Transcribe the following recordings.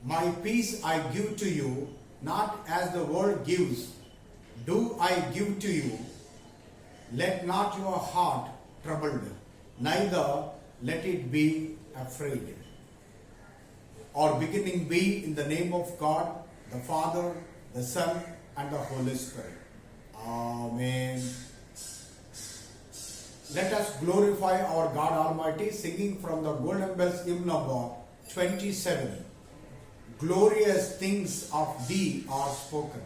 My peace I give to you, not as the world gives, do I give to you. Let not your heart troubled, neither let it be afraid. Our beginning be in the name of God, the Father, the Son, and the Holy Spirit. Amen. Let us glorify our God Almighty, singing from the Golden Bells hymn number 27. Glorious things of thee are spoken.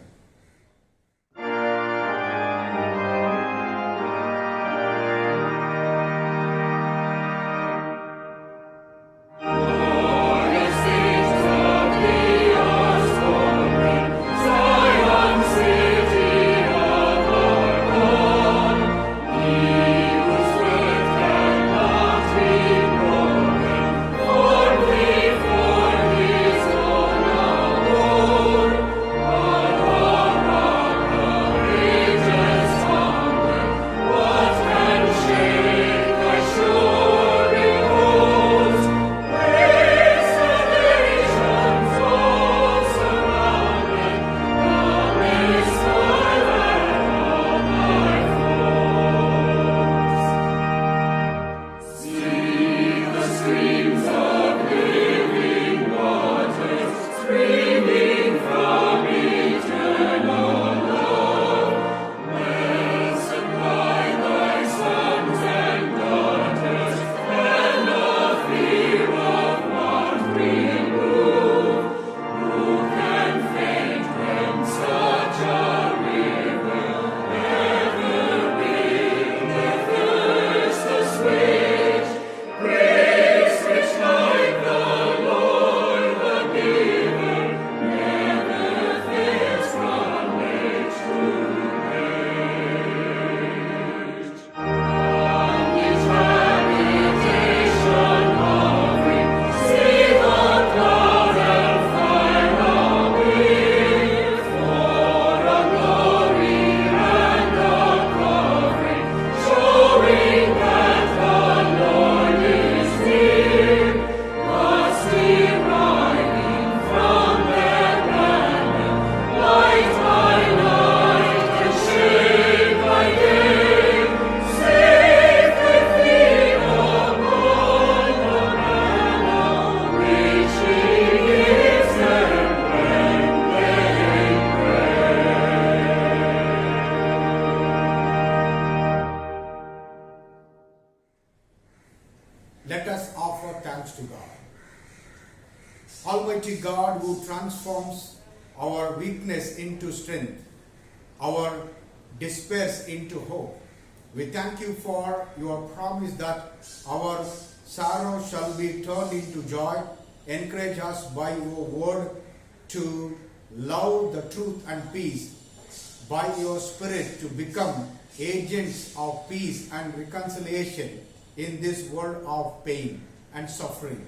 Let us offer thanks to God. Almighty God, who transforms our weakness into strength, our despairs into hope, we thank you for your promise that our sorrow shall be turned into joy. Encourage us by your word to love the truth and peace, by your Spirit to become agents of peace and reconciliation in this world of pain and suffering,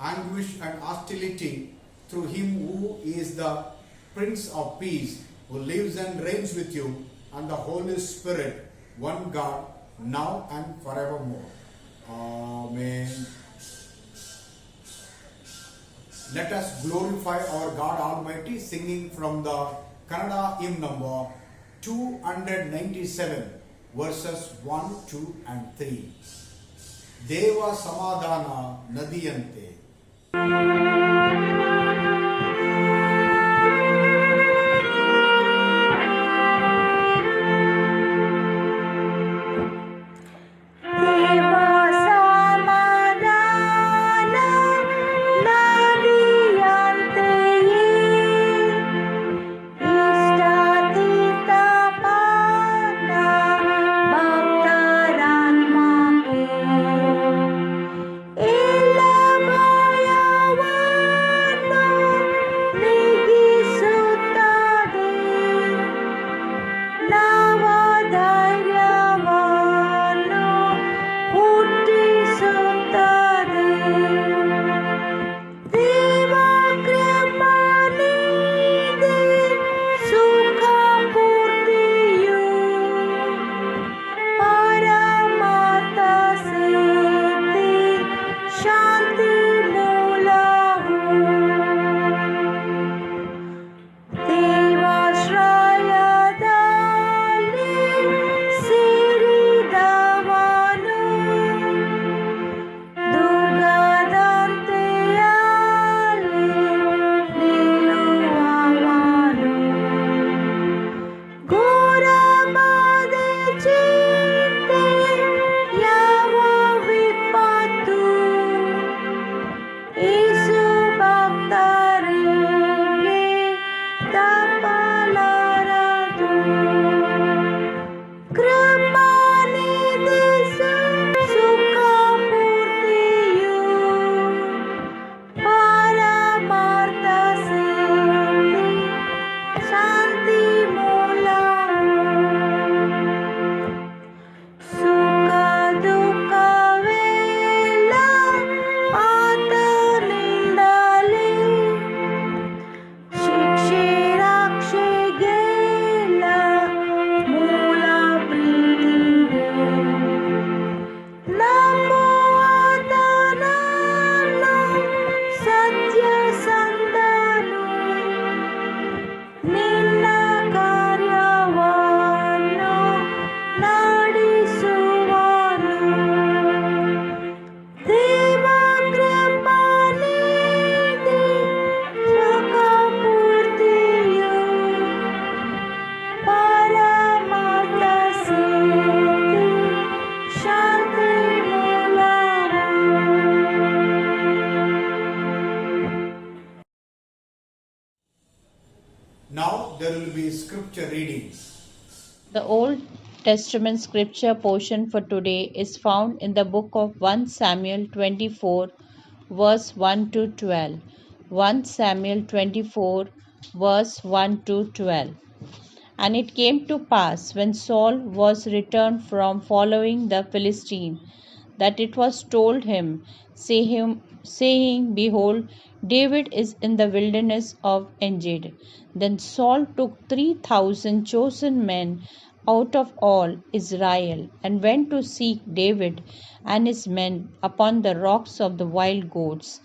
anguish and hostility, through him who is the Prince of Peace, who lives and reigns with you and the Holy Spirit, one God, now and forevermore. Amen. Let us glorify our God Almighty, singing from the Kannada hymn number 297, verses 1, 2 and 3. ದೇವ ಸಮಾಧಾನ ನದಿಯಂತೆ. scripture reading. The Old Testament scripture portion for today is found in the book of 1 Samuel 24, verse 1 to 12. 1 Samuel 24, verse 1 to 12. And it came to pass, when Saul was returned from following the Philistine, that it was told him, saying, Behold, David is in the wilderness of Engedi. Then Saul took 3,000 chosen men out of all Israel, and went to seek David and his men upon the rocks of the wild goats.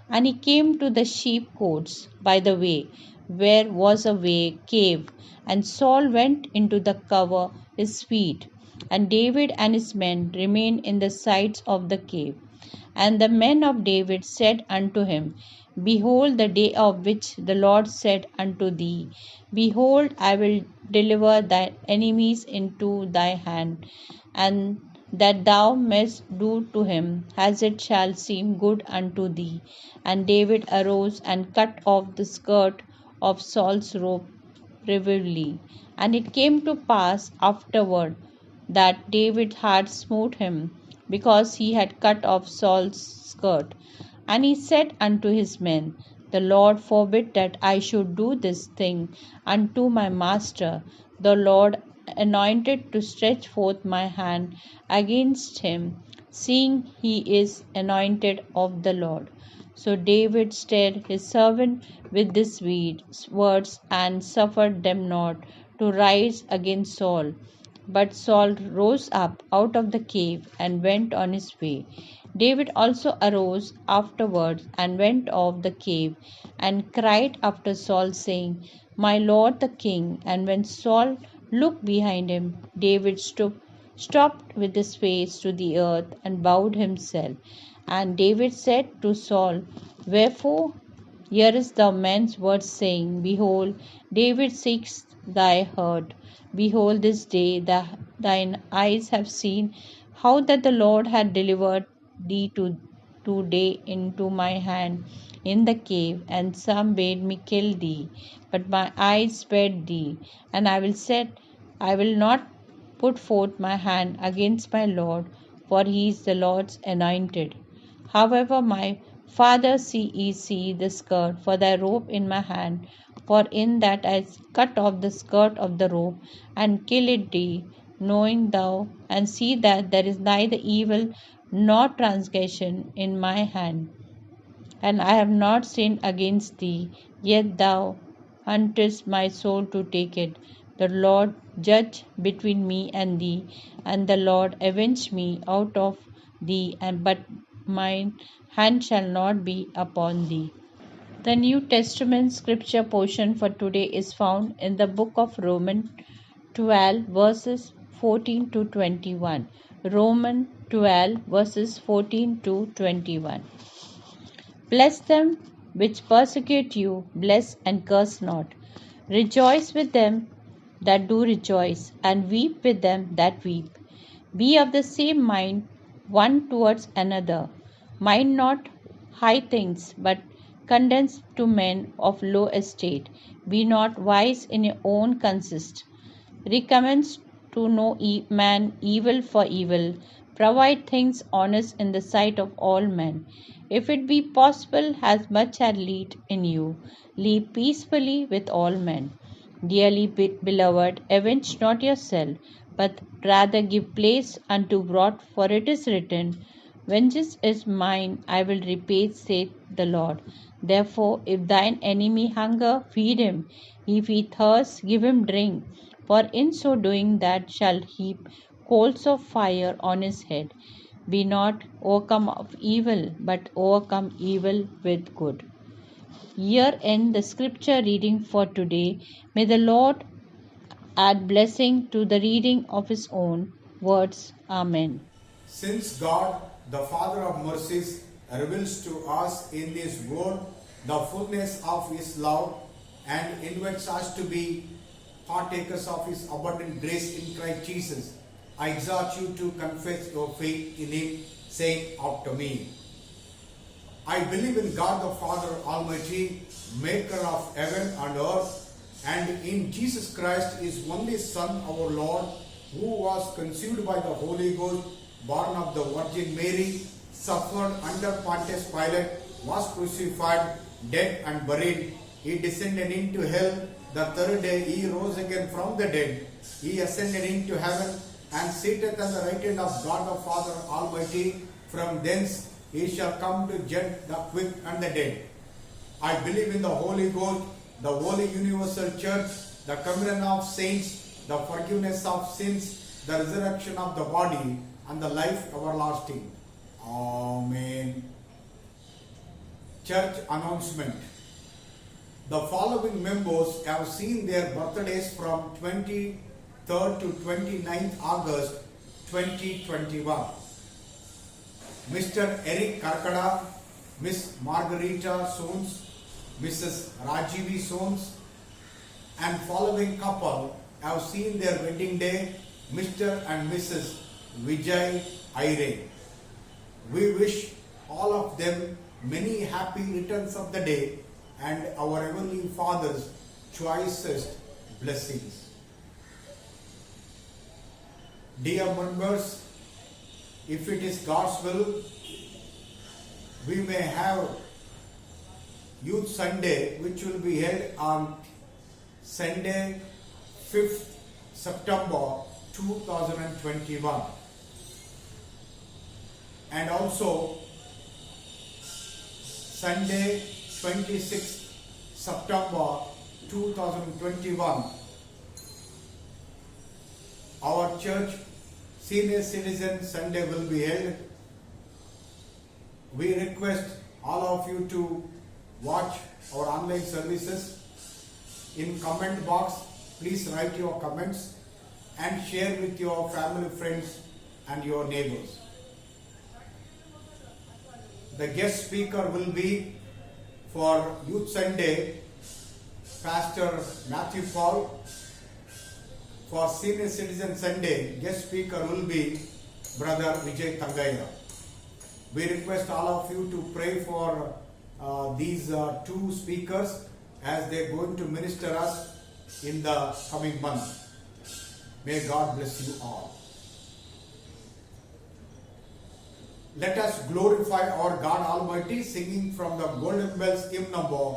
And he came to the sheepcotes by the way, where was a cave, and Saul went into the cover his feet, and David and his men remained in the sides of the cave. And the men of David said unto him, Behold the day of which the Lord said unto thee, Behold, I will deliver thy enemies into thy hand, and that thou mayst do to him as it shall seem good unto thee. And David arose and cut off the skirt of Saul's robe privily. And it came to pass afterward that David had smote him, because he had cut off Saul's skirt. And he said unto his men, The Lord forbid that I should do this thing unto my master. The Lord anointed to stretch forth my hand against him, seeing he is anointed of the Lord. So David stayed his servant with these words, and suffered them not to rise against Saul. But Saul rose up out of the cave and went on his way. David also arose afterwards and went off the cave, and cried after Saul, saying, My lord the king. And when Saul looked behind him, David stopped with his face to the earth, and bowed himself. And David said to Saul, Wherefore hearest thou men's words, saying, Behold, David seeks thy hurt. Behold, this day thine eyes have seen how that the Lord had delivered thee today into my hand in the cave, and some bade me kill thee, but my eyes spared thee. And I will not put forth my hand against my Lord, for he is the Lord's anointed. However, my father, see the skirt for thy robe in my hand, for in that I cut off the skirt of the robe, and kill it thee, knowing thou, and see that there is neither evil nor transgression in my hand. And I have not sinned against thee, yet thou huntest my soul to take it. The Lord judge between me and thee, and the Lord avenge me out of thee, but mine hand shall not be upon thee. The New Testament scripture portion for today is found in the book of Romans 12, verses 14 to 21. Romans 12, verses 14 to 21. Bless them which persecute you, bless and curse not. Rejoice with them that do rejoice, and weep with them that weep. Be of the same mind one towards another. Mind not high things, but condescend to men of low estate. Be not wise in your own conceit. Recommends to no man evil for evil. Provide things honest in the sight of all men. If it be possible, as much as lead in you, live peacefully with all men. Dearly beloved, avenge not yourself, but rather give place unto wrath, for it is written, Vengeance is mine, I will repay, saith the Lord. Therefore, if thine enemy hunger, feed him. If he thirst, give him drink. For in so doing that shall heap coals of fire on his head. Be not overcome of evil, but overcome evil with good. Here end the scripture reading for today. May the Lord add blessing to the reading of his own words. Amen. Since God, the Father of mercies, reveals to us in His Word the fullness of His love and invites us to be partakers of His abundant grace in Christ Jesus, I exhort you to confess your faith in Him, saying after me, I believe in God the Father Almighty, maker of heaven and earth, and in Jesus Christ, his only Son, our Lord, who was conceived by the Holy Ghost, born of the Virgin Mary, suffered under Pontius Pilate, was crucified, dead and buried. He descended into hell. The third day he rose again from the dead. He ascended into heaven and sitteth at the right hand of God the Father Almighty. From thence he shall come to judge the quick and the dead. I believe in the Holy Ghost, the Holy Universal Church, the communion of saints, the forgiveness of sins, the resurrection of the body, and the life everlasting. Amen. Church announcement. The following members have seen their birthdays from 23rd to 29th August 2021. Mr. Eric Karkada, Miss Margarita Soons, Mrs. Rajivi Soons, and following couple have seen their wedding day, Mr. and Mrs. Vijay Aire. We wish all of them many happy returns of the day and our Heavenly Father's choicest blessings. Dear members, if it is God's will, we may have Youth Sunday, which will be held on Sunday, 5th September 2021. And also Sunday, 26th September 2021, our church Senior Citizen Sunday will be held. We request all of you to watch our online services. In comment box, please write your comments and share with your family, friends and your neighbors. The guest speaker will be for Youth Sunday, Pastor Matthew Paul. For Senior Citizen Sunday, guest speaker will be Brother Vijay Tangaya. We request all of you to pray for these two speakers as they are going to minister us in the coming month. May God bless you all. Let us glorify our God Almighty singing from the Golden Bells hymn number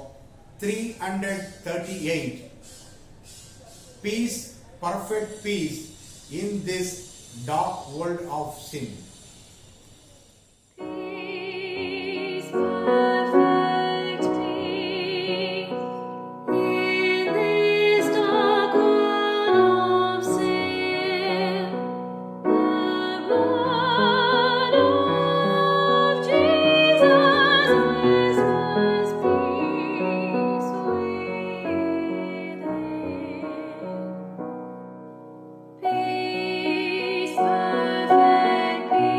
338. Peace, perfect peace in this dark world of sin. Peace, perfect peace in this dark world of sin. The blood of Jesus whispers peace within. Peace, perfect peace.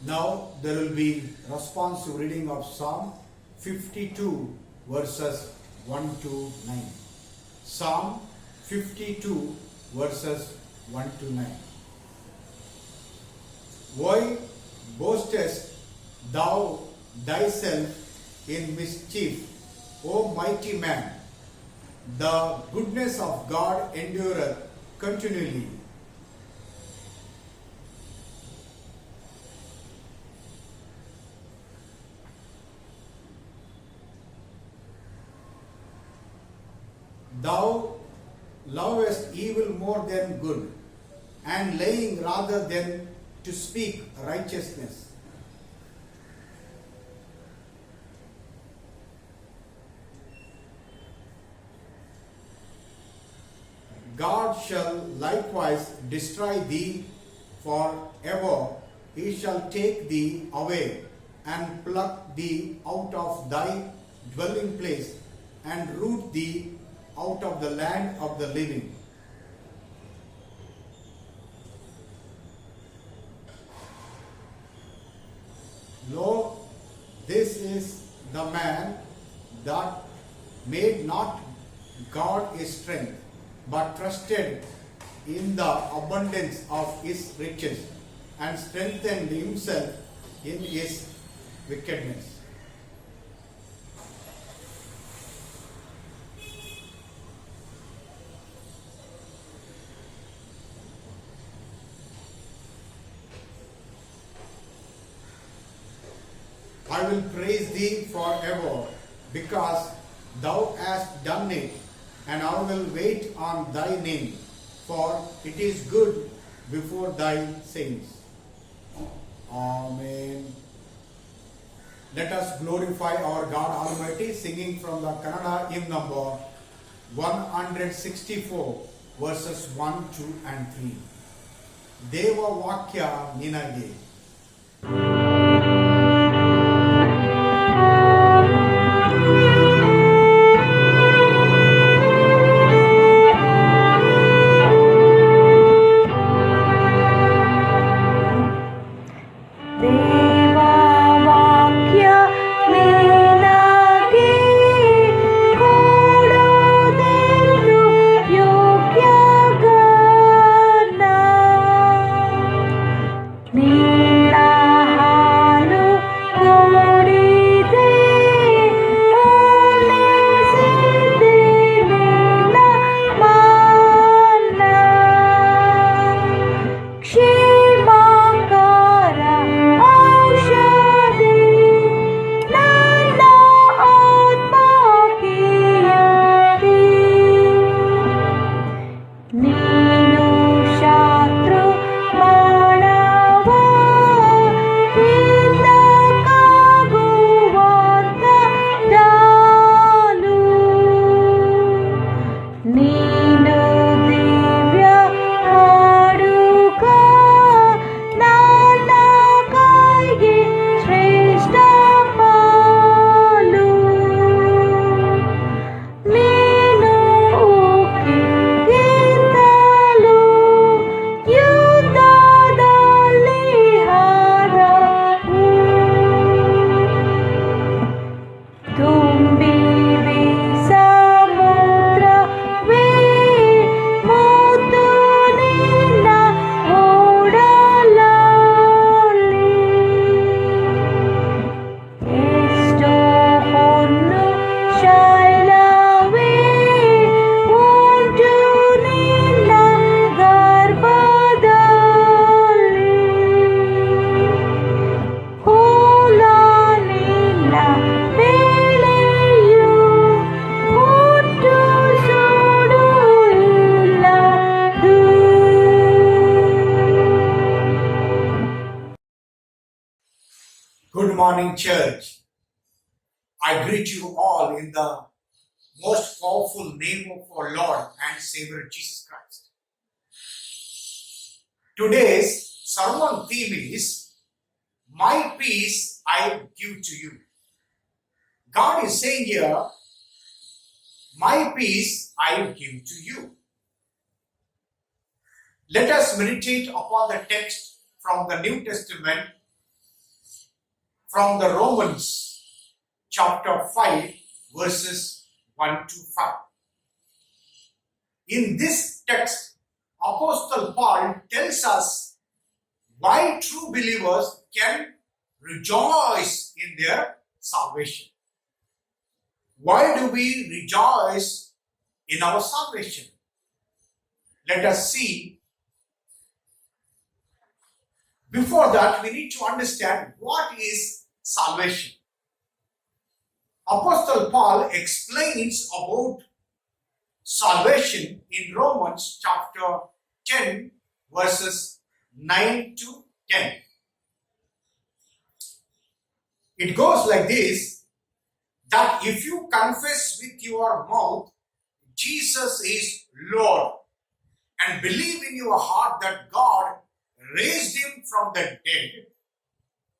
Now there will be responsive reading of Psalm 52 verses 1 to 9. Psalm 52 verses 1 to 9. Why boastest thou thyself in mischief, O mighty man? The goodness of God endureth continually. Thou lovest evil more than good, and lying rather than to speak righteousness. God shall likewise destroy thee forever. He shall take thee away and pluck thee out of thy dwelling place and root thee out of the land of the living. Lo, this is the man that made not God his strength, but trusted in the abundance of his riches, and strengthened himself in his wickedness. I will praise thee forever, because thou hast done it, and I will wait on thy name, for it is good before thy saints. Amen. Let us glorify our God Almighty, singing from the Kannada hymn number 164, verses 1, 2 and 3. Deva Vakya Ninage. Good morning, church. I greet you all in the most powerful name of our Lord and Savior Jesus Christ. Today's sermon theme is My Peace I Give to You. God is saying here, My peace I give to you. Let us meditate upon the text from the New Testament from the Romans chapter 5 verses 1 to 5. In this text, Apostle Paul tells us why true believers can rejoice in their salvation. Why do we rejoice in our salvation? Let us see. Before that, we need to understand what is salvation. Apostle Paul explains about salvation in Romans chapter 10 verses 9 to 10. It goes like this, that if you confess with your mouth Jesus is Lord and believe in your heart that God raised him from the dead,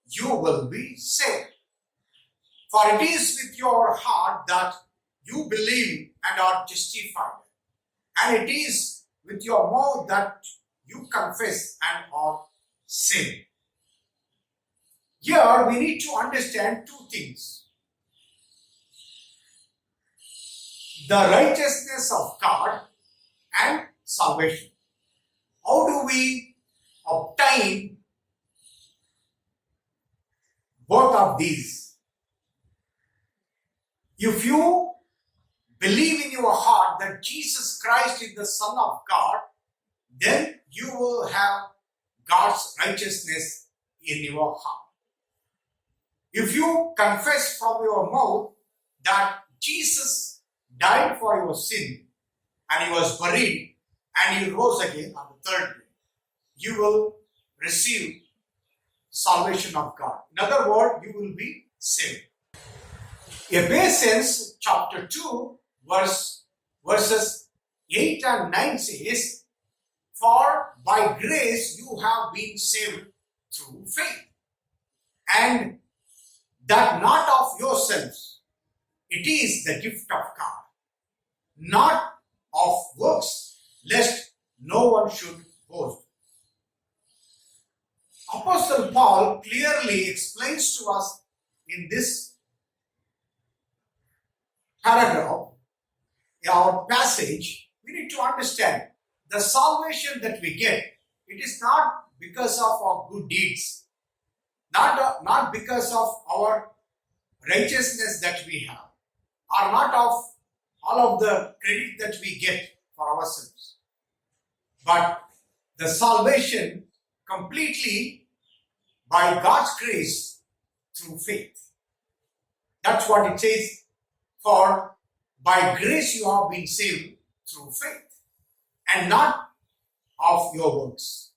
you will be saved. For it is with your heart that you believe and are justified, and it is with your mouth that you confess and are saved. Here we need to understand two things. The righteousness of God and salvation. How do we obtain both of these? If you believe in your heart that Jesus Christ is the Son of God, then you will have God's righteousness in your heart. If you confess from your mouth that Jesus died for your sin and he was buried and he rose again on the third day, you will receive salvation of God. In other words, you will be saved. Ephesians chapter 2 verses 8 and 9 says, for by grace you have been saved through faith, and that not of yourselves, it is the gift of God, not of works, lest no one should boast. Apostle Paul clearly explains to us in this paragraph, our passage, we need to understand the salvation that we get. It is not because of our good deeds, not because of our righteousness that we have, or not of all of the credit that we get for ourselves, but the salvation completely by God's grace through faith. That's what it says. For by grace you have been saved through faith, and not of your works.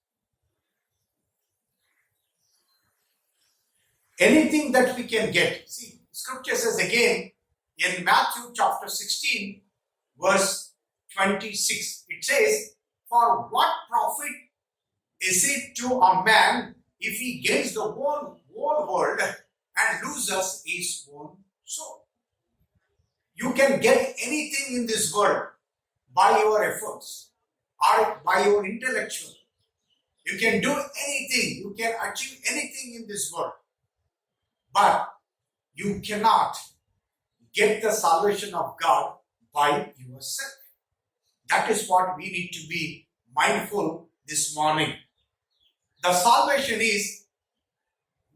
Anything that we can get. See, scripture says again in Matthew chapter 16 verse 26, it says, for what profit is it to a man if he gains the whole world and loses his own soul? You can get anything in this world by your efforts or by your intellectual. You can do anything, you can achieve anything in this world, but you cannot get the salvation of God by yourself. That is what we need to be mindful this morning. The salvation is,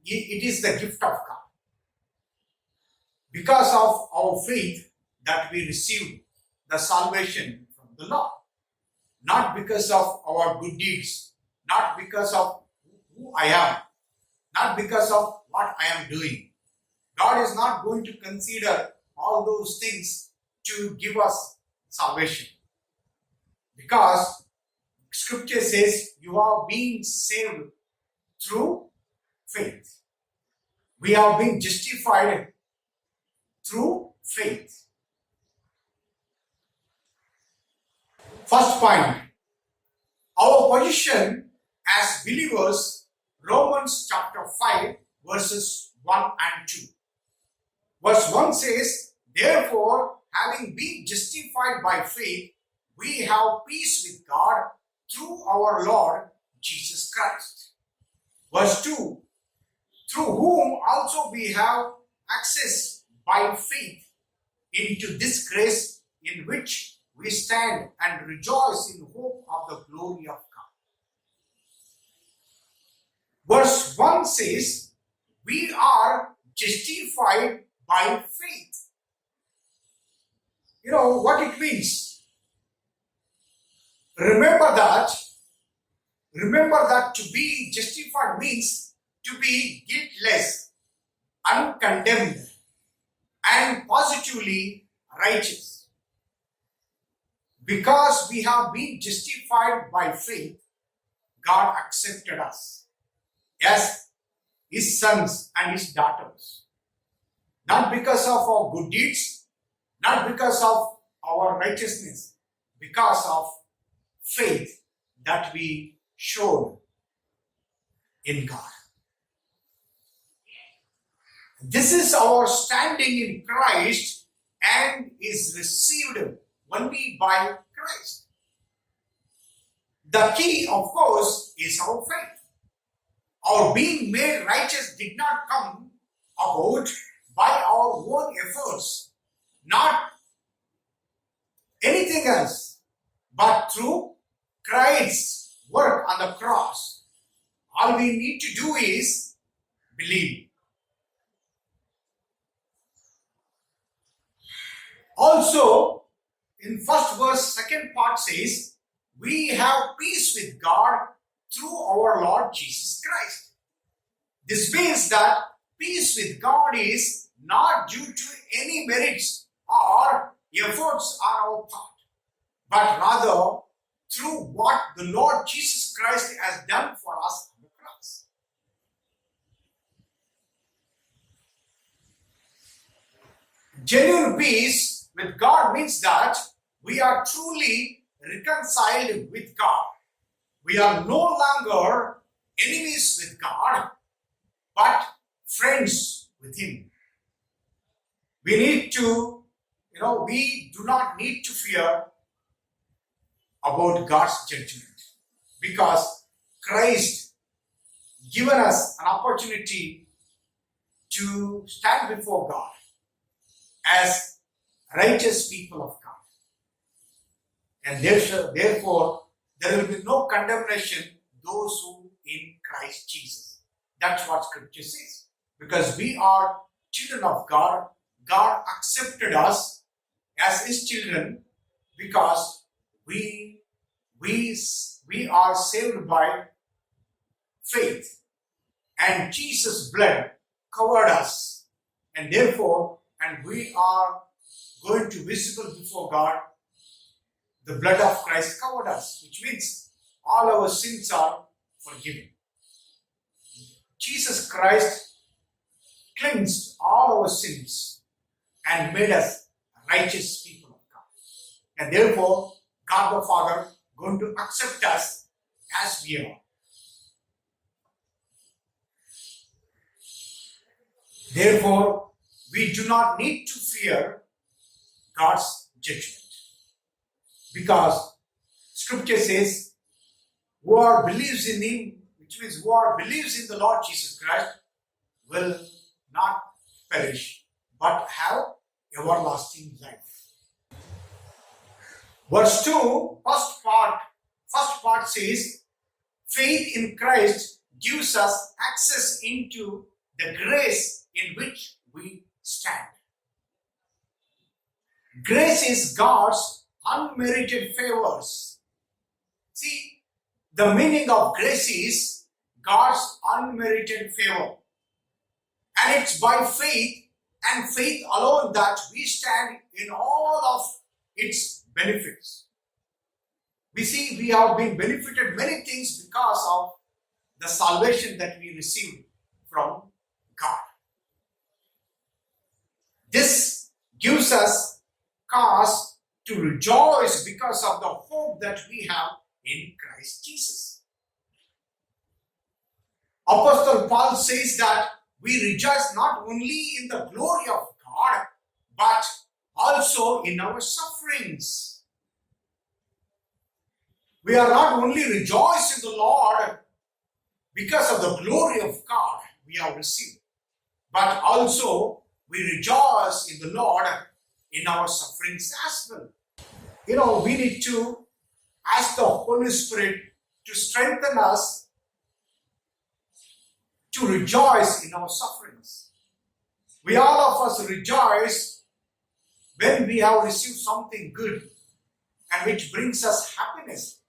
it is the gift of God. Because of our faith that we received the salvation from the Lord. Not because of our good deeds, not because of who I am, not because of what I am doing. God is not going to consider all those things to give us salvation. Because scripture says you are being saved through faith. We are being justified through faith. First point, our position as believers, Romans chapter 5 verses 1 and 2. Verse 1 says, therefore, having been justified by faith, we have peace with God through our Lord Jesus Christ. Verse 2, through whom also we have access by faith into this grace in which we stand and rejoice in hope of the glory of God. Verse 1 says, we are justified by faith. You know what it means? Remember that to be justified means to be guiltless, uncondemned, and positively righteous. Because we have been justified by faith, God accepted us as His sons and His daughters. Not because of our good deeds, not because of our righteousness, because of faith that we showed in God. This is our standing in Christ and is received only by Christ. The key, of course, is our faith. Our being made righteous did not come about by our own efforts, not anything else, but through Christ's work on the cross. All we need to do is believe. Also, in first verse, second part says, we have peace with God through our Lord Jesus Christ. This means that peace with God is not due to any merits or efforts on our part, but rather through what the Lord Jesus Christ has done for us on the cross. Genuine peace with God means that we are truly reconciled with God. We are no longer enemies with God, but friends with Him. We do not need to fear about God's judgment because Christ given us an opportunity to stand before God as righteous people of God. And therefore, there will be no condemnation those who in Christ Jesus. That's what Scripture says. Because we are children of God, God accepted us as His children because we are saved by faith. And Jesus' blood covered us. And therefore, we are going to visible before God. The blood of Christ covered us, which means all our sins are forgiven. Jesus Christ cleansed all our sins and made us righteous people of God. And therefore, God the Father going to accept us as we are. Therefore, we do not need to fear God's judgment. Because Scripture says, whoever believes in Him, which means whoever believes in the Lord Jesus Christ, will not perish, but have everlasting life. Verse 2, first part says, faith in Christ gives us access into the grace in which we stand. Grace is God's unmerited favors. See, the meaning of grace is God's unmerited favor. And it's by faith and faith alone that we stand in all of its benefits. We see we have been benefited many things because of the salvation that we received from God. This gives us cause to rejoice because of the hope that we have in Christ Jesus. Apostle Paul says that we rejoice not only in the glory of God, but also in our sufferings. We are not only rejoice in the Lord because of the glory of God, we have received. But also we rejoice in the Lord in our sufferings as well. We need to ask the Holy Spirit to strengthen us to rejoice in our sufferings. We all of us rejoice when we have received something good and which brings us happiness.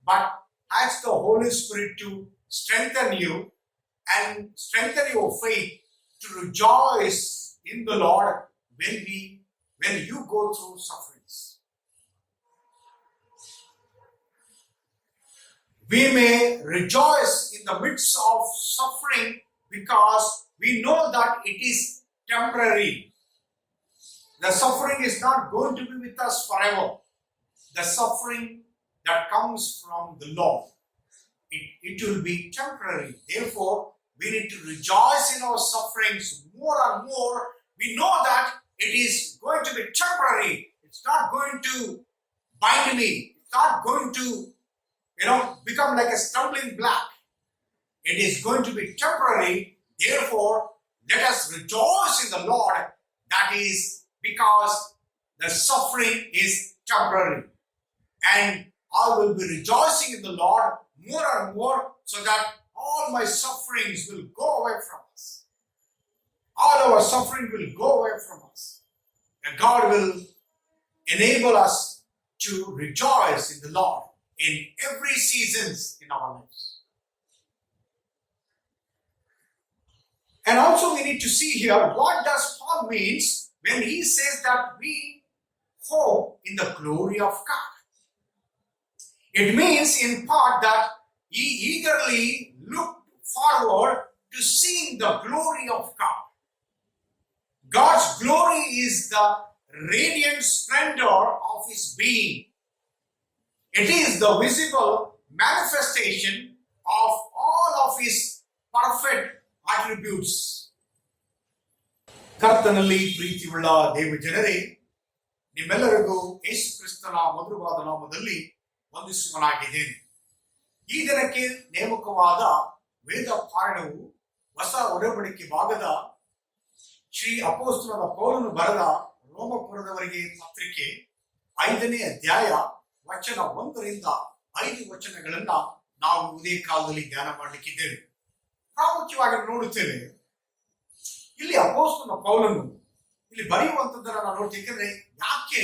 But ask the Holy Spirit to strengthen you and strengthen your faith to rejoice in the Lord when you go through sufferings. We may rejoice in the midst of suffering because we know that it is temporary. The suffering is not going to be with us forever. The suffering that comes from the Lord, it will be temporary. Therefore, we need to rejoice in our sufferings more and more. We know that it is going to be temporary. It's not going to bind me. It's not going to become like a stumbling block. It is going to be temporary. Therefore, let us rejoice in the Lord. That is because the suffering is temporary. And I will be rejoicing in the Lord more and more so that all my sufferings will go away from us. All our suffering will go away from us. And God will enable us to rejoice in the Lord in every seasons in our lives. And also we need to see here, what does Paul means when he says that we hope in the glory of God? It means in part that he eagerly looked forward to seeing the glory of God. God's glory is the radiant splendor of his being. It is the visible manifestation of all of his perfect attributes. ಕರ್ತನಲ್ಲಿ ಪ್ರೀತಿಯುಳ್ಳ ದೇವ ಜನರೇ, ನಿಮ್ಮೆಲ್ಲರಿಗೂ ಯೇಸು ಕ್ರಿಸ್ತನ ಮಧುರವಾದ ನಾಮದಲ್ಲಿ ವಂದಿಸುವನಾಗಿದ್ದೇನೆ. ಈ ದಿನಕ್ಕೆ ನೇಮಕವಾದ ವೇದ ಪಾಠವು ಹೊಸ ಒಡಂಬಡಿಕೆ ಭಾಗದ ಶ್ರೀ ಅಪೊಸ್ತಲನಾದ ಪೌಲನು ಬರೆದ ರೋಮಪುರದವರಿಗೆ ಪತ್ರಿಕೆ 5ನೇ ಅಧ್ಯಾಯ ವಚನ 1ರಿಂದ 5 ವಚನಗಳನ್ನ ನಾವು ಉದಯ ಕಾಲದಲ್ಲಿ ಧ್ಯಾನ ಮಾಡಲಿಕ್ಕಿದ್ದೇವೆ. ಪ್ರಾಮುಖ್ಯವಾಗಿ ನೋಡುತ್ತೇವೆ, ಇಲ್ಲಿ ಅಪೊಸ್ತಲನಾದ ಪೌಲನು ಇಲ್ಲಿ ಬರೆಯುವಂತದ್ದನ್ನು ನಾವು ನೋಡ್ತೀವಿ. ಯಾಕೆಂದ್ರೆ ಯಾಕೆ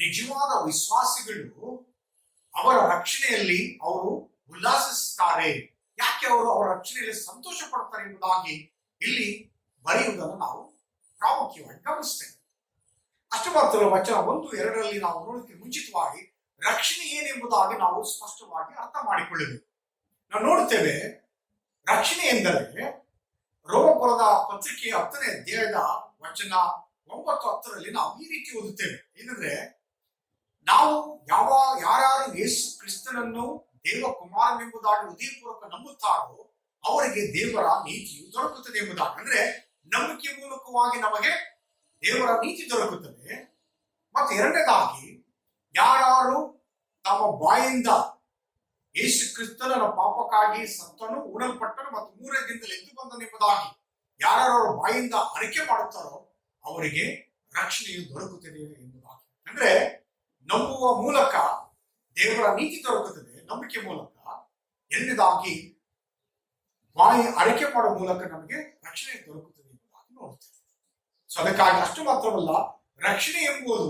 ನಿಜವಾದ ವಿಶ್ವಾಸಿಗಳು ಅವರ ರಕ್ಷಣೆಯಲ್ಲಿ ಅವರು ಉಲ್ಲಾಸಿಸುತ್ತಾರೆ, ಯಾಕೆ ಅವರು ಅವರ ರಕ್ಷಣೆಯಲ್ಲಿ ಸಂತೋಷ ಪಡ್ತಾರೆ ಎಂಬುದಾಗಿ ಇಲ್ಲಿ ಬರೆಯುವುದನ್ನು ನಾವು ಪ್ರಾಮುಖ್ಯವಾಗಿ ಗಮನಿಸ್ತೇವೆ. ಅಷ್ಟು ಮಾತ್ರ ವಚನ 1-2ರಲ್ಲಿ ನಾವು ನೋಡೋದಕ್ಕೆ ಮುಂಚಿತವಾಗಿ ರಕ್ಷಣೆ ಏನೆಂಬುದಾಗಿ ನಾವು ಸ್ಪಷ್ಟವಾಗಿ ಅರ್ಥ ಮಾಡಿಕೊಳ್ಳಬೇಕು. ನಾವು ನೋಡುತ್ತೇವೆ, ರಕ್ಷಣೆ ಎಂದರೆ ರೋಮಪುರದ ಪತ್ರಿಕೆಯ 10ನೇ ಅಧ್ಯಾಯದ ವಚನ 9-10ರಲ್ಲಿ ನಾವು ಈ ರೀತಿ ಓದುತ್ತೇವೆ. ಏನಂದ್ರೆ, ನಾವು ಯಾರು ಯೇಸು ಕ್ರಿಸ್ತನನ್ನು ದೇವ ಕುಮಾರನೆಂಬುದಾಗಿ ಹೃದಯಪೂರ್ವಕ ನಂಬುತ್ತಾರೋ ಅವರಿಗೆ ದೇವರ ನೀತಿಯು ದೊರಕುತ್ತದೆ ಎಂಬುದಾಗಿ. ಅಂದ್ರೆ ನಂಬಿಕೆ ಮೂಲಕವಾಗಿ ನಮಗೆ ದೇವರ ನೀತಿ ದೊರಕುತ್ತದೆ. ಮತ್ತೆ ಎರಡನೇದಾಗಿ, ಯಾರು ತಮ್ಮ ಬಾಯಿಂದ ಯೇಸು ಕ್ರಿಸ್ತನ ಪಾಪಕ್ಕಾಗಿ ಸತ್ತನು, ಉಣಲ್ಪಟ್ಟನು ಮತ್ತು 3ನೇ ದಿನದಲ್ಲಿ ಎದ್ದು ಬಂದನು ಎಂಬುದಾಗಿ ಯಾರು ಬಾಯಿಂದ ಅರಿಕೆ ಮಾಡುತ್ತಾರೋ ಅವರಿಗೆ ರಕ್ಷಣೆಯು ದೊರಕುತ್ತದೆ ಎಂಬುದಾಗಿ. ಅಂದ್ರೆ ನಂಬುವ ಮೂಲಕ ದೇವರ ನೀತಿ ದೊರಕುತ್ತದೆ, ನಂಬಿಕೆ ಮೂಲಕ. ಎರಡನೇದಾಗಿ, ಬಾಯಿ ಅರಿಕೆ ಮಾಡುವ ಮೂಲಕ ನಮಗೆ ರಕ್ಷಣೆ ದೊರಕುತ್ತದೆ ಎಂಬುದಾಗಿ ನೋಡುತ್ತೇವೆ. ಸೊ ಅದಕ್ಕಾಗಿ ಅಷ್ಟು ಮಾತ್ರವಲ್ಲ, ರಕ್ಷಣೆ ಎಂಬುದು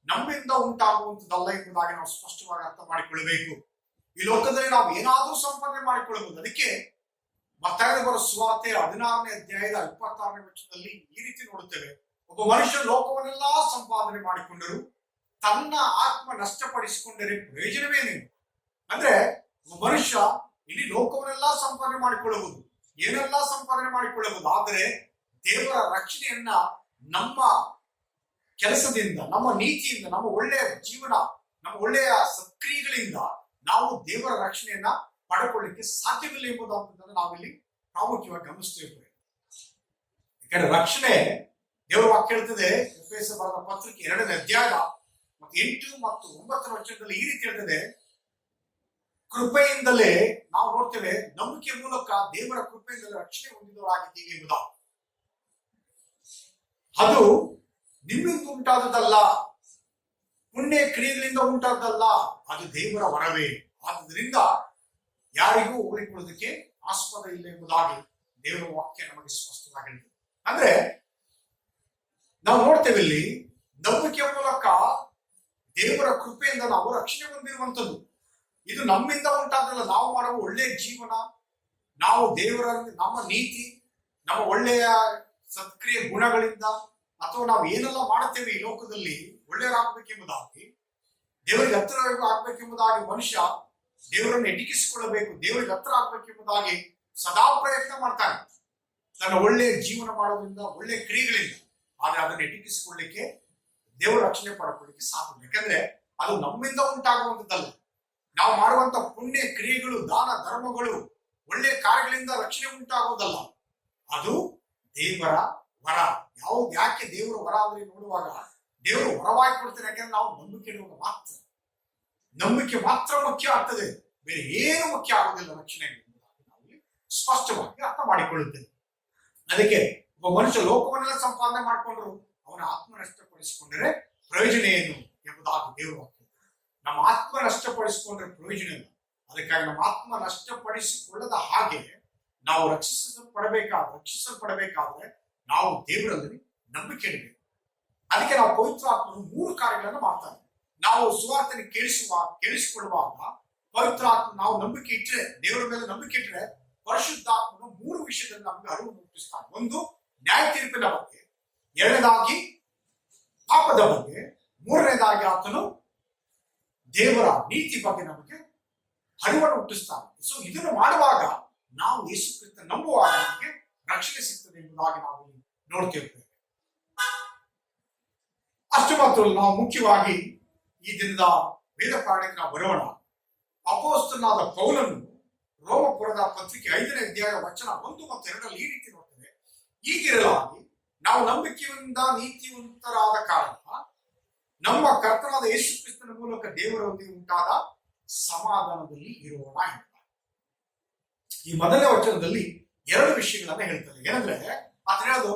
ನಮ್ಮಿಂದ ಉಂಟಾಗುವಂತದ್ದಲ್ಲ ಎಂಬುದಾಗಿ ನಾವು ಸ್ಪಷ್ಟವಾಗಿ ಅರ್ಥ ಮಾಡಿಕೊಳ್ಳಬೇಕು. ಈ ಲೋಕದಲ್ಲಿ ನಾವು ಏನಾದರೂ ಸಂಪಾದನೆ ಮಾಡಿಕೊಳ್ಳಬಹುದು. ಅದಕ್ಕೆ ಮತ್ತಾಯ ಬರೋ ಸುವಾರ್ತೆ 16ನೇ ಅಧ್ಯಾಯದ 26ನೇ ವಚನದಲ್ಲಿ ಈ ರೀತಿ ನೋಡುತ್ತೇವೆ, ಒಬ್ಬ ಮನುಷ್ಯ ಲೋಕವನ್ನೆಲ್ಲಾ ಸಂಪಾದನೆ ಮಾಡಿಕೊಂಡರು ತನ್ನ ಆತ್ಮ ನಷ್ಟಪಡಿಸಿಕೊಂಡರೆ ಪ್ರಯೋಜನವೇನೇನು? ಅಂದ್ರೆ ಒಬ್ಬ ಮನುಷ್ಯ ಇಲ್ಲಿ ಲೋಕವನ್ನೆಲ್ಲ ಸಂಪಾದನೆ ಮಾಡಿಕೊಳ್ಳಬಹುದು, ಏನೆಲ್ಲ ಸಂಪಾದನೆ ಮಾಡಿಕೊಳ್ಳಬಹುದು, ಆದರೆ ದೇವರ ರಕ್ಷಣೆಯನ್ನ ನಮ್ಮ ಕೆಲಸದಿಂದ, ನಮ್ಮ ನೀತಿಯಿಂದ, ನಮ್ಮ ಒಳ್ಳೆಯ ಜೀವನ, ನಮ್ಮ ಒಳ್ಳೆಯ ಸಕ್ರಿಯೆಗಳಿಂದ ನಾವು ದೇವರ ರಕ್ಷಣೆಯನ್ನ ಪಡೆದುಕೊಳ್ಳಿಕ್ಕೆ ಸಾಧ್ಯವಿಲ್ಲ ಎಂಬುದನ್ನು ನಾವಿಲ್ಲಿ ಪ್ರಾಮುಖ್ಯವಾಗಿ ಗಮನಿಸ್ತೇವೆ. ಯಾಕಂದ್ರೆ ರಕ್ಷಣೆ ದೇವರ ವಾಕ್ಯ ಹೇಳ್ತದೆ, ಎಫೆಸ ಬರೆದ ಪತ್ರಿಕೆ 2ನೇ ಅಧ್ಯಾಯ 8 ಮತ್ತು 9 ವಚನದಲ್ಲಿ ಈ ರೀತಿ ಹೇಳ್ತದೆ, ಕೃಪೆಯಿಂದಲೇ ನಾವು ನೋಡ್ತೇವೆ, ನಂಬಿಕೆ ಮೂಲಕ ದೇವರ ಕೃಪೆಯಿಂದಲೇ ರಕ್ಷಣೆ ಹೊಂದಿದವರಾಗಿದ್ದೀವಿ ಎಂಬುದಾಗಿ. ಅದು ನಿಮ್ಮಿಂದ ಉಂಟಾದದಲ್ಲ, ಪುಣ್ಯ ಕ್ರಿಯೆಗಳಿಂದ ಉಂಟಾದಲ್ಲ, ಅದು ದೇವರ ವರವೇ. ಆದುದರಿಂದ ಯಾರಿಗೂ ಓಡಿಕೊಳ್ಳೋದಕ್ಕೆ ಆಸ್ಪದ ಇಲ್ಲ ಎಂಬುದಾಗಿ ದೇವರ ವಾಕ್ಯ ನಮಗೆ ಸ್ಪಷ್ಟವಾಗಿ ಹೇಳಿದೆ. ಅಂದ್ರೆ ನಾವು ನೋಡ್ತೇವೆ ಇಲ್ಲಿ, ನಂಬಿಕೆ ಮೂಲಕ ದೇವರ ಕೃಪೆಯಿಂದ ನಾವು ರಕ್ಷಣೆ ಹೊಂದಿರುವಂಥದ್ದು. ಇದು ನಮ್ಮಿಂದ ಉಂಟಾದಲ್ಲ. ನಾವು ಮಾಡುವ ಒಳ್ಳೆಯ ಜೀವನ, ನಾವು ದೇವರ ನಮ್ಮ ನೀತಿ, ನಮ್ಮ ಒಳ್ಳೆಯ ಸತ್ಕ್ರಿಯೆ ಗುಣಗಳಿಂದ, ಅಥವಾ ನಾವು ಏನೆಲ್ಲ ಮಾಡುತ್ತೇವೆ ಈ ಲೋಕದಲ್ಲಿ ಒಳ್ಳೆಯರಾಗಬೇಕೆಂಬುದಾಗಿ, ದೇವರಿಗೆ ಹತ್ತಿರ ಆಗ್ಬೇಕೆಂಬುದಾಗಿ ಮನುಷ್ಯ ದೇವರನ್ನು ಎಟಕಿಸಿಕೊಳ್ಳಬೇಕು, ದೇವರಿಗೆ ಹತ್ತಿರ ಆಗ್ಬೇಕೆಂಬುದಾಗಿ ಸದಾ ಪ್ರಯತ್ನ ಮಾಡ್ತಾನೆ ತನ್ನ ಒಳ್ಳೆಯ ಜೀವನ ಮಾಡೋದ್ರಿಂದ, ಒಳ್ಳೆಯ ಕ್ರಿಯೆಗಳಿಂದ. ಆದ್ರೆ ಅದನ್ನು ಎಟಕಿಸಿಕೊಳ್ಳಿಕ್ಕೆ, ದೇವರ ರಕ್ಷಣೆ ಪಡ್ಕೊಳ್ಳಿಕ್ಕೆ ಸಾಧ್ಯ. ಯಾಕಂದ್ರೆ ಅದು ನಮ್ಮಿಂದ ಉಂಟಾಗುವಂಥದ್ದಲ್ಲ. ನಾವು ಮಾಡುವಂತ ಪುಣ್ಯ ಕ್ರಿಯೆಗಳು, ದಾನ ಧರ್ಮಗಳು, ಒಳ್ಳೆಯ ಕಾರ್ಯಗಳಿಂದ ರಕ್ಷಣೆ ಉಂಟಾಗುವುದಲ್ಲ, ಅದು ದೇವರ ವರ. ಯಾಕೆ ದೇವರ ವರ ಅಂದ್ರೆ ನೋಡುವಾಗ ದೇವರು ವರವಾಗಿ ಕೊಡ್ತಾರೆ. ಯಾಕಂದ್ರೆ ನಾವು ನಂಬಿಕೆ ಇಡುವಾಗ ಮಾತ್ರ, ನಂಬಿಕೆ ಮಾತ್ರ ಮುಖ್ಯ ಆಗ್ತದೆ, ಬೇರೆ ಏನು ಮುಖ್ಯ ಆಗುವುದಿಲ್ಲ ರಕ್ಷಣೆಗೆ. ನಾವು ಸ್ಪಷ್ಟವಾಗಿ ಅರ್ಥ ಮಾಡಿಕೊಳ್ಳುತ್ತೇವೆ. ಅದಕ್ಕೆ ಒಬ್ಬ ಮನುಷ್ಯ ಲೋಕವನ್ನೆಲ್ಲ ಸಂಪಾದನೆ ಮಾಡಿಕೊಂಡ್ರು ಅವನ ಆತ್ಮ ನಷ್ಟಪಡಿಸಿಕೊಂಡರೆ ಪ್ರಯೋಜನ ಏನು ಎಂಬುದಾಗಿ ದೇವರು ವಾಕ್ಯ. ನಮ್ಮ ಆತ್ಮ ನಷ್ಟಪಡಿಸಿಕೊಂಡ್ರೆ ಪ್ರಯೋಜನ ಇಲ್ಲ. ಅದಕ್ಕಾಗಿ ನಮ್ಮ ಆತ್ಮ ನಷ್ಟಪಡಿಸಿಕೊಳ್ಳದ ಹಾಗೆ ನಾವು ರಕ್ಷಿಸಲ್ಪಡಬೇಕಾದ್ರೆ ನಾವು ದೇವರಲ್ಲಿ ನಂಬಿಕೆ ಇಡಬೇಕು. ಅದಕ್ಕೆ ನಾವು ಪವಿತ್ರ ಆತ್ಮನು 3 ಕಾರ್ಯಗಳನ್ನು ಮಾಡ್ತಾನೆ. ನಾವು ಸುವಾರ್ತೆಯನ್ನು ಕೇಳಿಸಿಕೊಳ್ಳುವಾಗ ಪವಿತ್ರ ಆತ್ಮ ನಾವು ನಂಬಿಕೆ ಇಟ್ಟರೆ, ದೇವರ ಮೇಲೆ ನಂಬಿಕೆ ಇಟ್ಟರೆ, ಪರಿಶುದ್ಧಾತ್ಮನು 3 ವಿಷಯದಲ್ಲಿ ನಮಗೆ ಅರಿವು ಮುಟ್ಟಿಸ್ತಾನೆ. ಒಂದು, ನ್ಯಾಯ ತೀರ್ಪಿನ ಬಗ್ಗೆ; ಎರಡನೇದಾಗಿ ಪಾಪದ ಬಗ್ಗೆ; ಮೂರನೇದಾಗಿ ಆತನು ದೇವರ ನೀತಿ ಬಗ್ಗೆ ನಮಗೆ ಅರಿವನ್ನು ಹುಟ್ಟಿಸ್ತಾನೆ. ಸೊ ಇದನ್ನು ಮಾಡುವಾಗ ನಾವು ಯೇಸು ಕ್ರಿಸ್ತ ನಂಬುವಾಗ ನಮಗೆ ರಕ್ಷಣೆ ಸಿಗ್ತದೆ ಎಂಬುದಾಗಿ ನಾವು ನೋಡ್ತೇವೆ. ಅಷ್ಟು ಮಾತ್ರ ನಾವು ಮುಖ್ಯವಾಗಿ ಈ ದಿನದ ವೇದ ಪಾಠಕ್ಕೆ ನಾವು ಬರೋಣ. ಅಪೊಸ್ತಲನಾದ ಪೌಲನು ರೋಮಪುರದ ಪತ್ರಿಕೆ 5ನೇ ಅಧ್ಯಾಯ ವಚನ 1 ಮತ್ತು 2 ಈ ರೀತಿ ನೋಡ್ತೇವೆ: ಹೀಗಿರಲಾಗಿ ನಾವು ನಂಬಿಕೆಯಿಂದ ನೀತಿವಂತರಾದ ಕಾರಣ ನಮ್ಮ ಕರ್ತನಾದ ಯೇಸು ಕ್ರಿಸ್ತನ ಮೂಲಕ ದೇವರೊಂದಿಗೆ ಉಂಟಾದ ಸಮಾಧಾನದಲ್ಲಿ ಇರೋಣ ಅಂತ. ಈ ಮೊದಲನೇ ವಚನದಲ್ಲಿ 2 ವಿಷಯಗಳನ್ನ ಹೇಳ್ತಾರೆ. ಏನಂದ್ರೆ ಆತ ಹೇಳೋದು,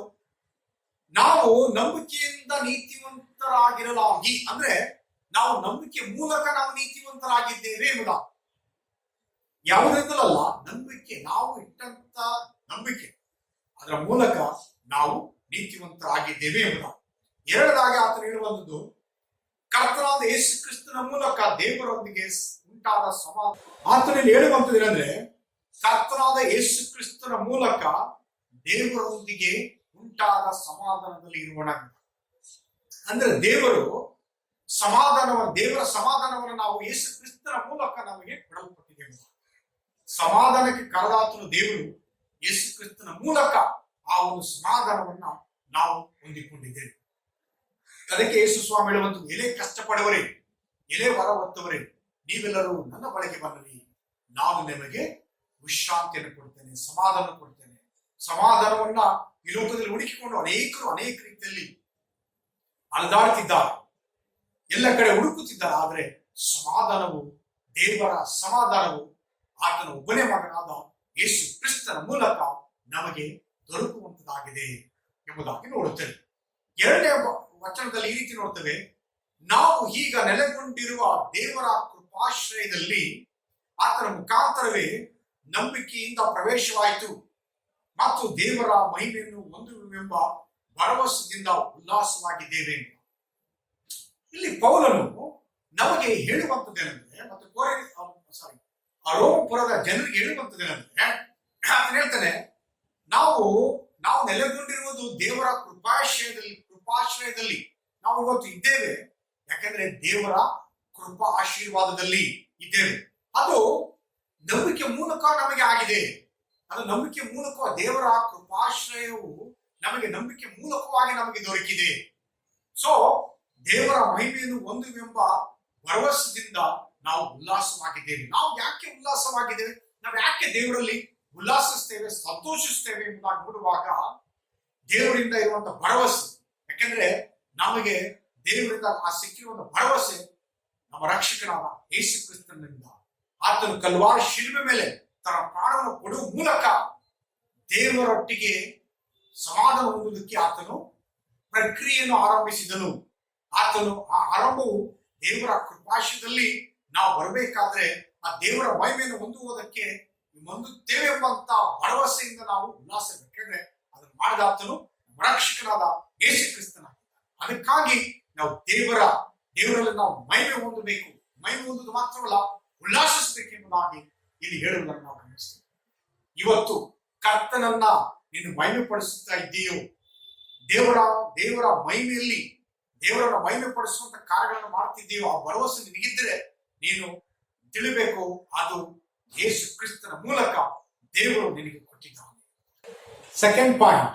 ನಾವು ನಂಬಿಕೆಯಿಂದ ನೀತಿವಂತರಾಗಿರಲಾಗಿ, ಅಂದ್ರೆ ನಾವು ನಂಬಿಕೆ ಮೂಲಕ ನಾವು ನೀತಿವಂತರಾಗಿದ್ದೇವೆ ಎಂಬುದ. ಯಾವುದರಿಂದಲಲ್ಲ, ನಂಬಿಕೆ, ನಾವು ಇಟ್ಟಂತ ನಂಬಿಕೆ, ಅದರ ಮೂಲಕ ನಾವು ನೀತಿವಂತರಾಗಿದ್ದೇವೆ ಎಂಬುದ. ಎರಡದಾಗಿ ಆತನು ಹೇಳುವಂಥದ್ದು, ಕರ್ತನಾದ ಯೇಸು ಕ್ರಿಸ್ತನ ಮೂಲಕ ದೇವರೊಂದಿಗೆ ಉಂಟಾದ ಸಮಾಧಾನ. ಆತನಲ್ಲಿ ಹೇಳುವಂಥದ್ದು ಏನಂದ್ರೆ, ಕರ್ತನಾದ ಯೇಸು ಕ್ರಿಸ್ತನ ಮೂಲಕ ದೇವರೊಂದಿಗೆ ಉಂಟಾದ ಸಮಾಧಾನದಲ್ಲಿ ಇರೋಣ. ಅಂದ್ರೆ ದೇವರ ಸಮಾಧಾನವನ್ನು ನಾವು ಯೇಸು ಕ್ರಿಸ್ತನ ಮೂಲಕ ನಮಗೆ ಕೊಡಲ್ಪಟ್ಟಿದೆ. ಸಮಾಧಾನಕ್ಕೆ ಕರೆದಾತನು ದೇವರು ಯೇಸು ಕ್ರಿಸ್ತನ ಮೂಲಕ ಆ ಒಂದು ಸಮಾಧಾನವನ್ನ ನಾವು ಹೊಂದಿಕೊಂಡಿದ್ದೇವೆ. ಅದಕ್ಕೆ ಯೇಸು ಸ್ವಾಮಿ ಹೇಳುವಂಥದ್ದು, ಎಲೆ ಕಷ್ಟಪಡುವರೇ, ಎಲೆ ಹೊರ ಹೊತ್ತವರೇ, ನೀವೆಲ್ಲರೂ ನನ್ನ ಬಳಿಗೆ ಬನ್ನಿರಿ, ನಾನು ನಿಮಗೆ ವಿಶ್ರಾಂತಿಯನ್ನು ಕೊಡ್ತೇನೆ, ಸಮಾಧಾನ ಕೊಡ್ತೇನೆ. ಸಮಾಧಾನವನ್ನ ಈ ಲೋಕದಲ್ಲಿ ಹುಡುಕಿಕೊಂಡು ಅನೇಕರು ಅನೇಕ ರೀತಿಯಲ್ಲಿ ಅಲೆದಾಡ್ತಿದ್ದಾರೆ, ಎಲ್ಲ ಕಡೆ ಹುಡುಕುತ್ತಿದ್ದಾರೆ. ಆದರೆ ಸಮಾಧಾನವು, ದೇವರ ಸಮಾಧಾನವು ಆತನ ಒಬ್ಬನೇ ಮಗನಾದ ಯೇಸು ಕ್ರಿಸ್ತನ ಮೂಲಕ ನಮಗೆ ದೊರಕುವಂತದಾಗಿದೆ ಎಂಬುದಾಗಿ ನೋಡುತ್ತೇವೆ. 2ನೇ ವಚನದಲ್ಲಿ ಈ ರೀತಿ ನೋಡ್ತೇವೆ: ನಾವು ಈಗ ನೆಲೆಗೊಂಡಿರುವ ದೇವರ ಕೃಪಾಶ್ರಯದಲ್ಲಿ ಆತನ ಮುಖಾಂತರವೇ ನಂಬಿಕೆಯಿಂದ ಪ್ರವೇಶವಾಯಿತು ಮತ್ತು ದೇವರ ಮಹಿಮೆಯನ್ನು ಹೊಂದುವೆಂಬ ಭರವಸೆಯಿಂದ ಉಲ್ಲಾಸವಾಗಿದ್ದೇವೆ. ಇಲ್ಲಿ ಪೌಲನು ನಮಗೆ ಹೇಳುವಂಥದ್ದೇನೆಂದ್ರೆ, ಮತ್ತು ರೋಮಪುರದ ಜನರಿಗೆ ಹೇಳುವಂಥದ್ದೇನೆಂದ್ರೆ, ಹೇಳ್ತಾನೆ, ನಾವು ನೆಲೆಗೊಂಡಿರುವುದು ದೇವರ ಕೃಪಾಶ್ರಯದಲ್ಲಿ ನಾವು ಇವತ್ತು ಇದ್ದೇವೆ. ಯಾಕಂದ್ರೆ ದೇವರ ಕೃಪಾ ಆಶೀರ್ವಾದದಲ್ಲಿ ಇದ್ದೇವೆ. ಅದು ನಂಬಿಕೆ ಮೂಲಕ ನಮಗೆ ಆಗಿದೆ. ಅದು ನಂಬಿಕೆ ಮೂಲಕ, ದೇವರ ಕೃಪಾಶ್ರಯವು ನಮಗೆ ನಂಬಿಕೆ ಮೂಲಕವಾಗಿ ನಮಗೆ ದೊರಕಿದೆ. ಸೊ ದೇವರ ಮಹಿಮೆಯನ್ನು ಹೊಂದುವೆಂಬ ಭರವಸೆಯಿಂದ ನಾವು ಉಲ್ಲಾಸವಾಗಿದ್ದೇವೆ. ನಾವು ಯಾಕೆ ಉಲ್ಲಾಸವಾಗಿದ್ದೇವೆ, ನಾವು ಯಾಕೆ ದೇವರಲ್ಲಿ ಉಲ್ಲಾಸಿಸ್ತೇವೆ, ಸಂತೋಷಿಸ್ತೇವೆ ಎಂಬುದಾಗಿ ನೋಡುವಾಗ ದೇವರಿಂದ ಇರುವಂತಹ ಭರವಸೆ. ಯಾಕೆಂದ್ರೆ ನಮಗೆ ದೇವರಿಂದ ಆ ಸಿಕ್ಕಿರುವಂತಹ ಭರವಸೆ ನಮ್ಮ ರಕ್ಷಕನಾದ ಯೇಸು ಕ್ರಿಸ್ತನಿಂದ. ಆತನು ಕಲ್ವಾರ ಶಿಲ್ಬೆ ಮೇಲೆ ತನ್ನ ಪ್ರಾಣವನ್ನು ಕೊಡುವ ಮೂಲಕ ದೇವರೊಟ್ಟಿಗೆ ಸಮಾಧಾನ ಹೊಂದುವುದಕ್ಕೆ ಆತನು ಪ್ರಕ್ರಿಯೆಯನ್ನು ಆರಂಭಿಸಿದನು. ಆತನು ಆ ಆರಂಭವು ದೇವರ ಕೃಪಾಶಯದಲ್ಲಿ ನಾವು ಬರಬೇಕಾದ್ರೆ ಆ ದೇವರ ಮಹಿಮೆಯನ್ನು ಹೊಂದುವುದಕ್ಕೆ ಹೊಂದುತ್ತೇವೆ ಎಂಬಂತ ಭರವಸೆಯಿಂದ ನಾವು ಉಲ್ಲಾಸಬೇಕೆಂದ್ರೆ ಅದನ್ನು ಮಾಡಿದ ಆತನು ರಕ್ಷಕನಾದ ಯೇಸು ಕ್ರಿಸ್ತನಾಗಿದ್ದಾನೆ. ಅದಕ್ಕಾಗಿ ನಾವು ದೇವರಲ್ಲಿ ನಾವು ಮಹಿಮೆ ಹೊಂದಬೇಕು. ಮಹಿಮೆ ಹೊಂದುವುದು ಮಾತ್ರವಲ್ಲ, ಉಲ್ಲಾಸಿಸಬೇಕೆಂಬುದಾಗಿ ಇಲ್ಲಿ ಹೇಳುವುದನ್ನು ನಾವು ಗಮನಿಸ್ತೀವಿ. ಇವತ್ತು ಕರ್ತನನ್ನ ನೀನು ಮಹಿಮೆ ಪಡಿಸುತ್ತಾ ಇದ್ದೀಯೋ, ದೇವರ ಮಹಿಮೆಯಲ್ಲಿ ದೇವರನ್ನ ಮಹಿಮೆ ಪಡಿಸುವಂತ ಕಾರ್ಯಗಳನ್ನು ಮಾಡ್ತಿದ್ದೀಯೋ, ಆ ಭರವಸೆ ನಿನಗಿದ್ರೆ ನೀನು ತಿಳಿಬೇಕು, ಅದು ಯೇಸು ಕ್ರಿಸ್ತನ ಮೂಲಕ ದೇವರು ನಿನಗೆ ಕೊಟ್ಟಿದ್ದಾನೆ. Second point,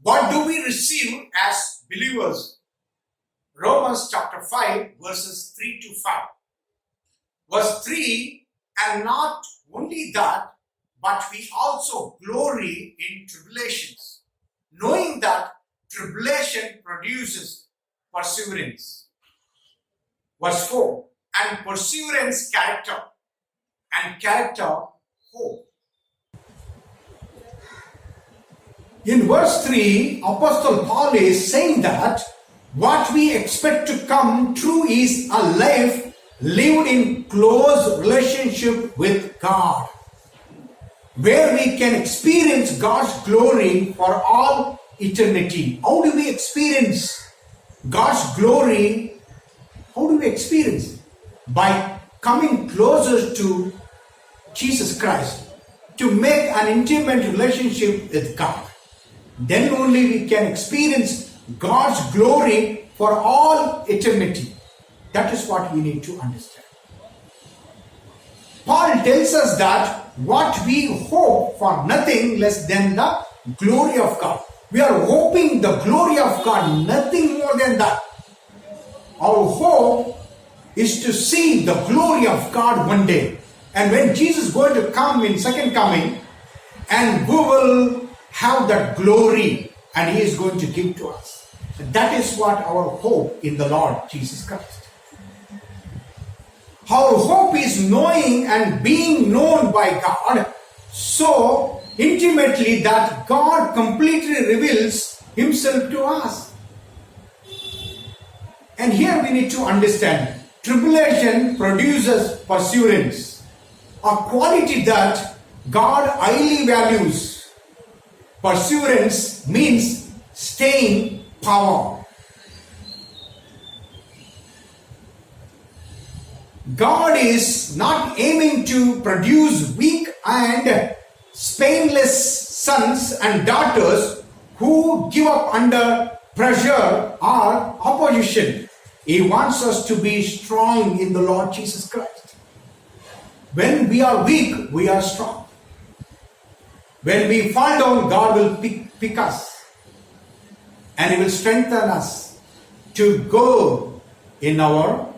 what do we receive as believers? Romans chapter 5 verses 3 to 5. Verse 3, and not only that, but we also glory in tribulations, knowing that tribulation produces perseverance. Verse 4, and perseverance character, and character hope. In verse 3, Apostle Paul is saying that what we expect to come true is a life lived in close relationship with God, where we can experience God's glory for all eternity. How do we experience God's glory? How do we experience? By coming closer to Jesus Christ, to make an intimate relationship with God. Then only we can experience God's glory for all eternity. That is what we need to understand. Paul tells us that what we hope for nothing less than the glory of God. We are hoping the glory of God, nothing more than that. Our hope is to see the glory of God one day. And when Jesus is going to come in second coming, and we will have that glory and he is going to give to us. That is what our hope in the Lord Jesus Christ. Our hope is knowing and being known by God so intimately that God completely reveals himself to us. And here we need to understand, tribulation produces perseverance, a quality that God highly values. Perseverance means staying power. God is not aiming to produce weak and spineless sons and daughters who give up under pressure or opposition. He wants us to be strong in the Lord Jesus Christ. When we are weak, we are strong. When we fall down, God will pick us and he will strengthen us to go in our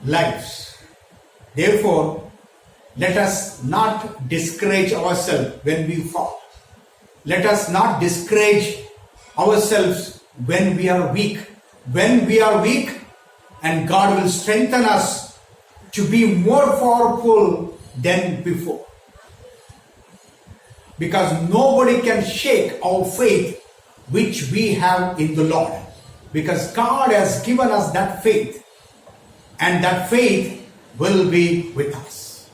lives. Therefore, let us not discourage ourselves when we fall. Let us not discourage ourselves when we are weak. When we are weak, and God will strengthen us to be more powerful than before. Because nobody can shake our faith which we have in the Lord. Because God has given us that faith, and that faith will be with us.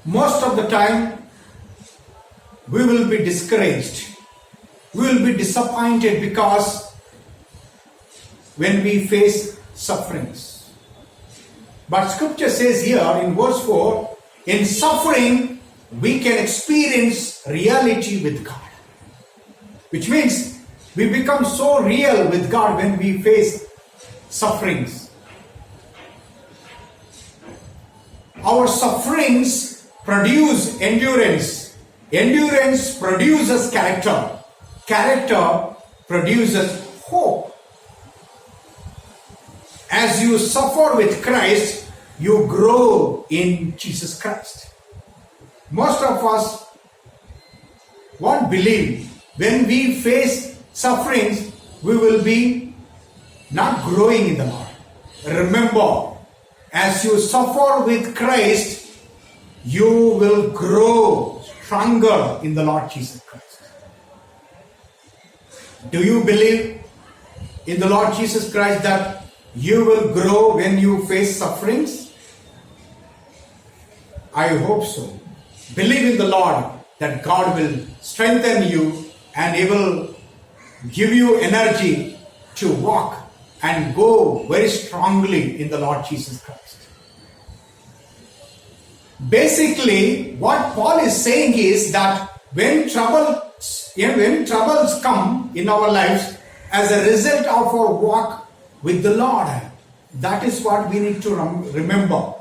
Most of the time, we will be discouraged. We will be disappointed because when we face sufferings. But scripture says here in verse 4, in suffering, we can experience reality with God. Which means we become so real with God when we face sufferings. Our sufferings produce endurance. Endurance produces character. Character produces hope. As you suffer with Christ, you grow in Jesus Christ. Most of us won't believe when we face sufferings, we will be not growing in the Lord. Remember, as you suffer with Christ, you will grow stronger in the Lord Jesus Christ. Do you believe in the Lord Jesus Christ that you will grow when you face sufferings? I hope so. Believe in the Lord that God will strengthen you and He will give you energy to walk and go very strongly in the Lord Jesus Christ. Basically, what Paul is saying is that when troubles come in our lives as a result of our walk with the Lord, that is what we need to remember.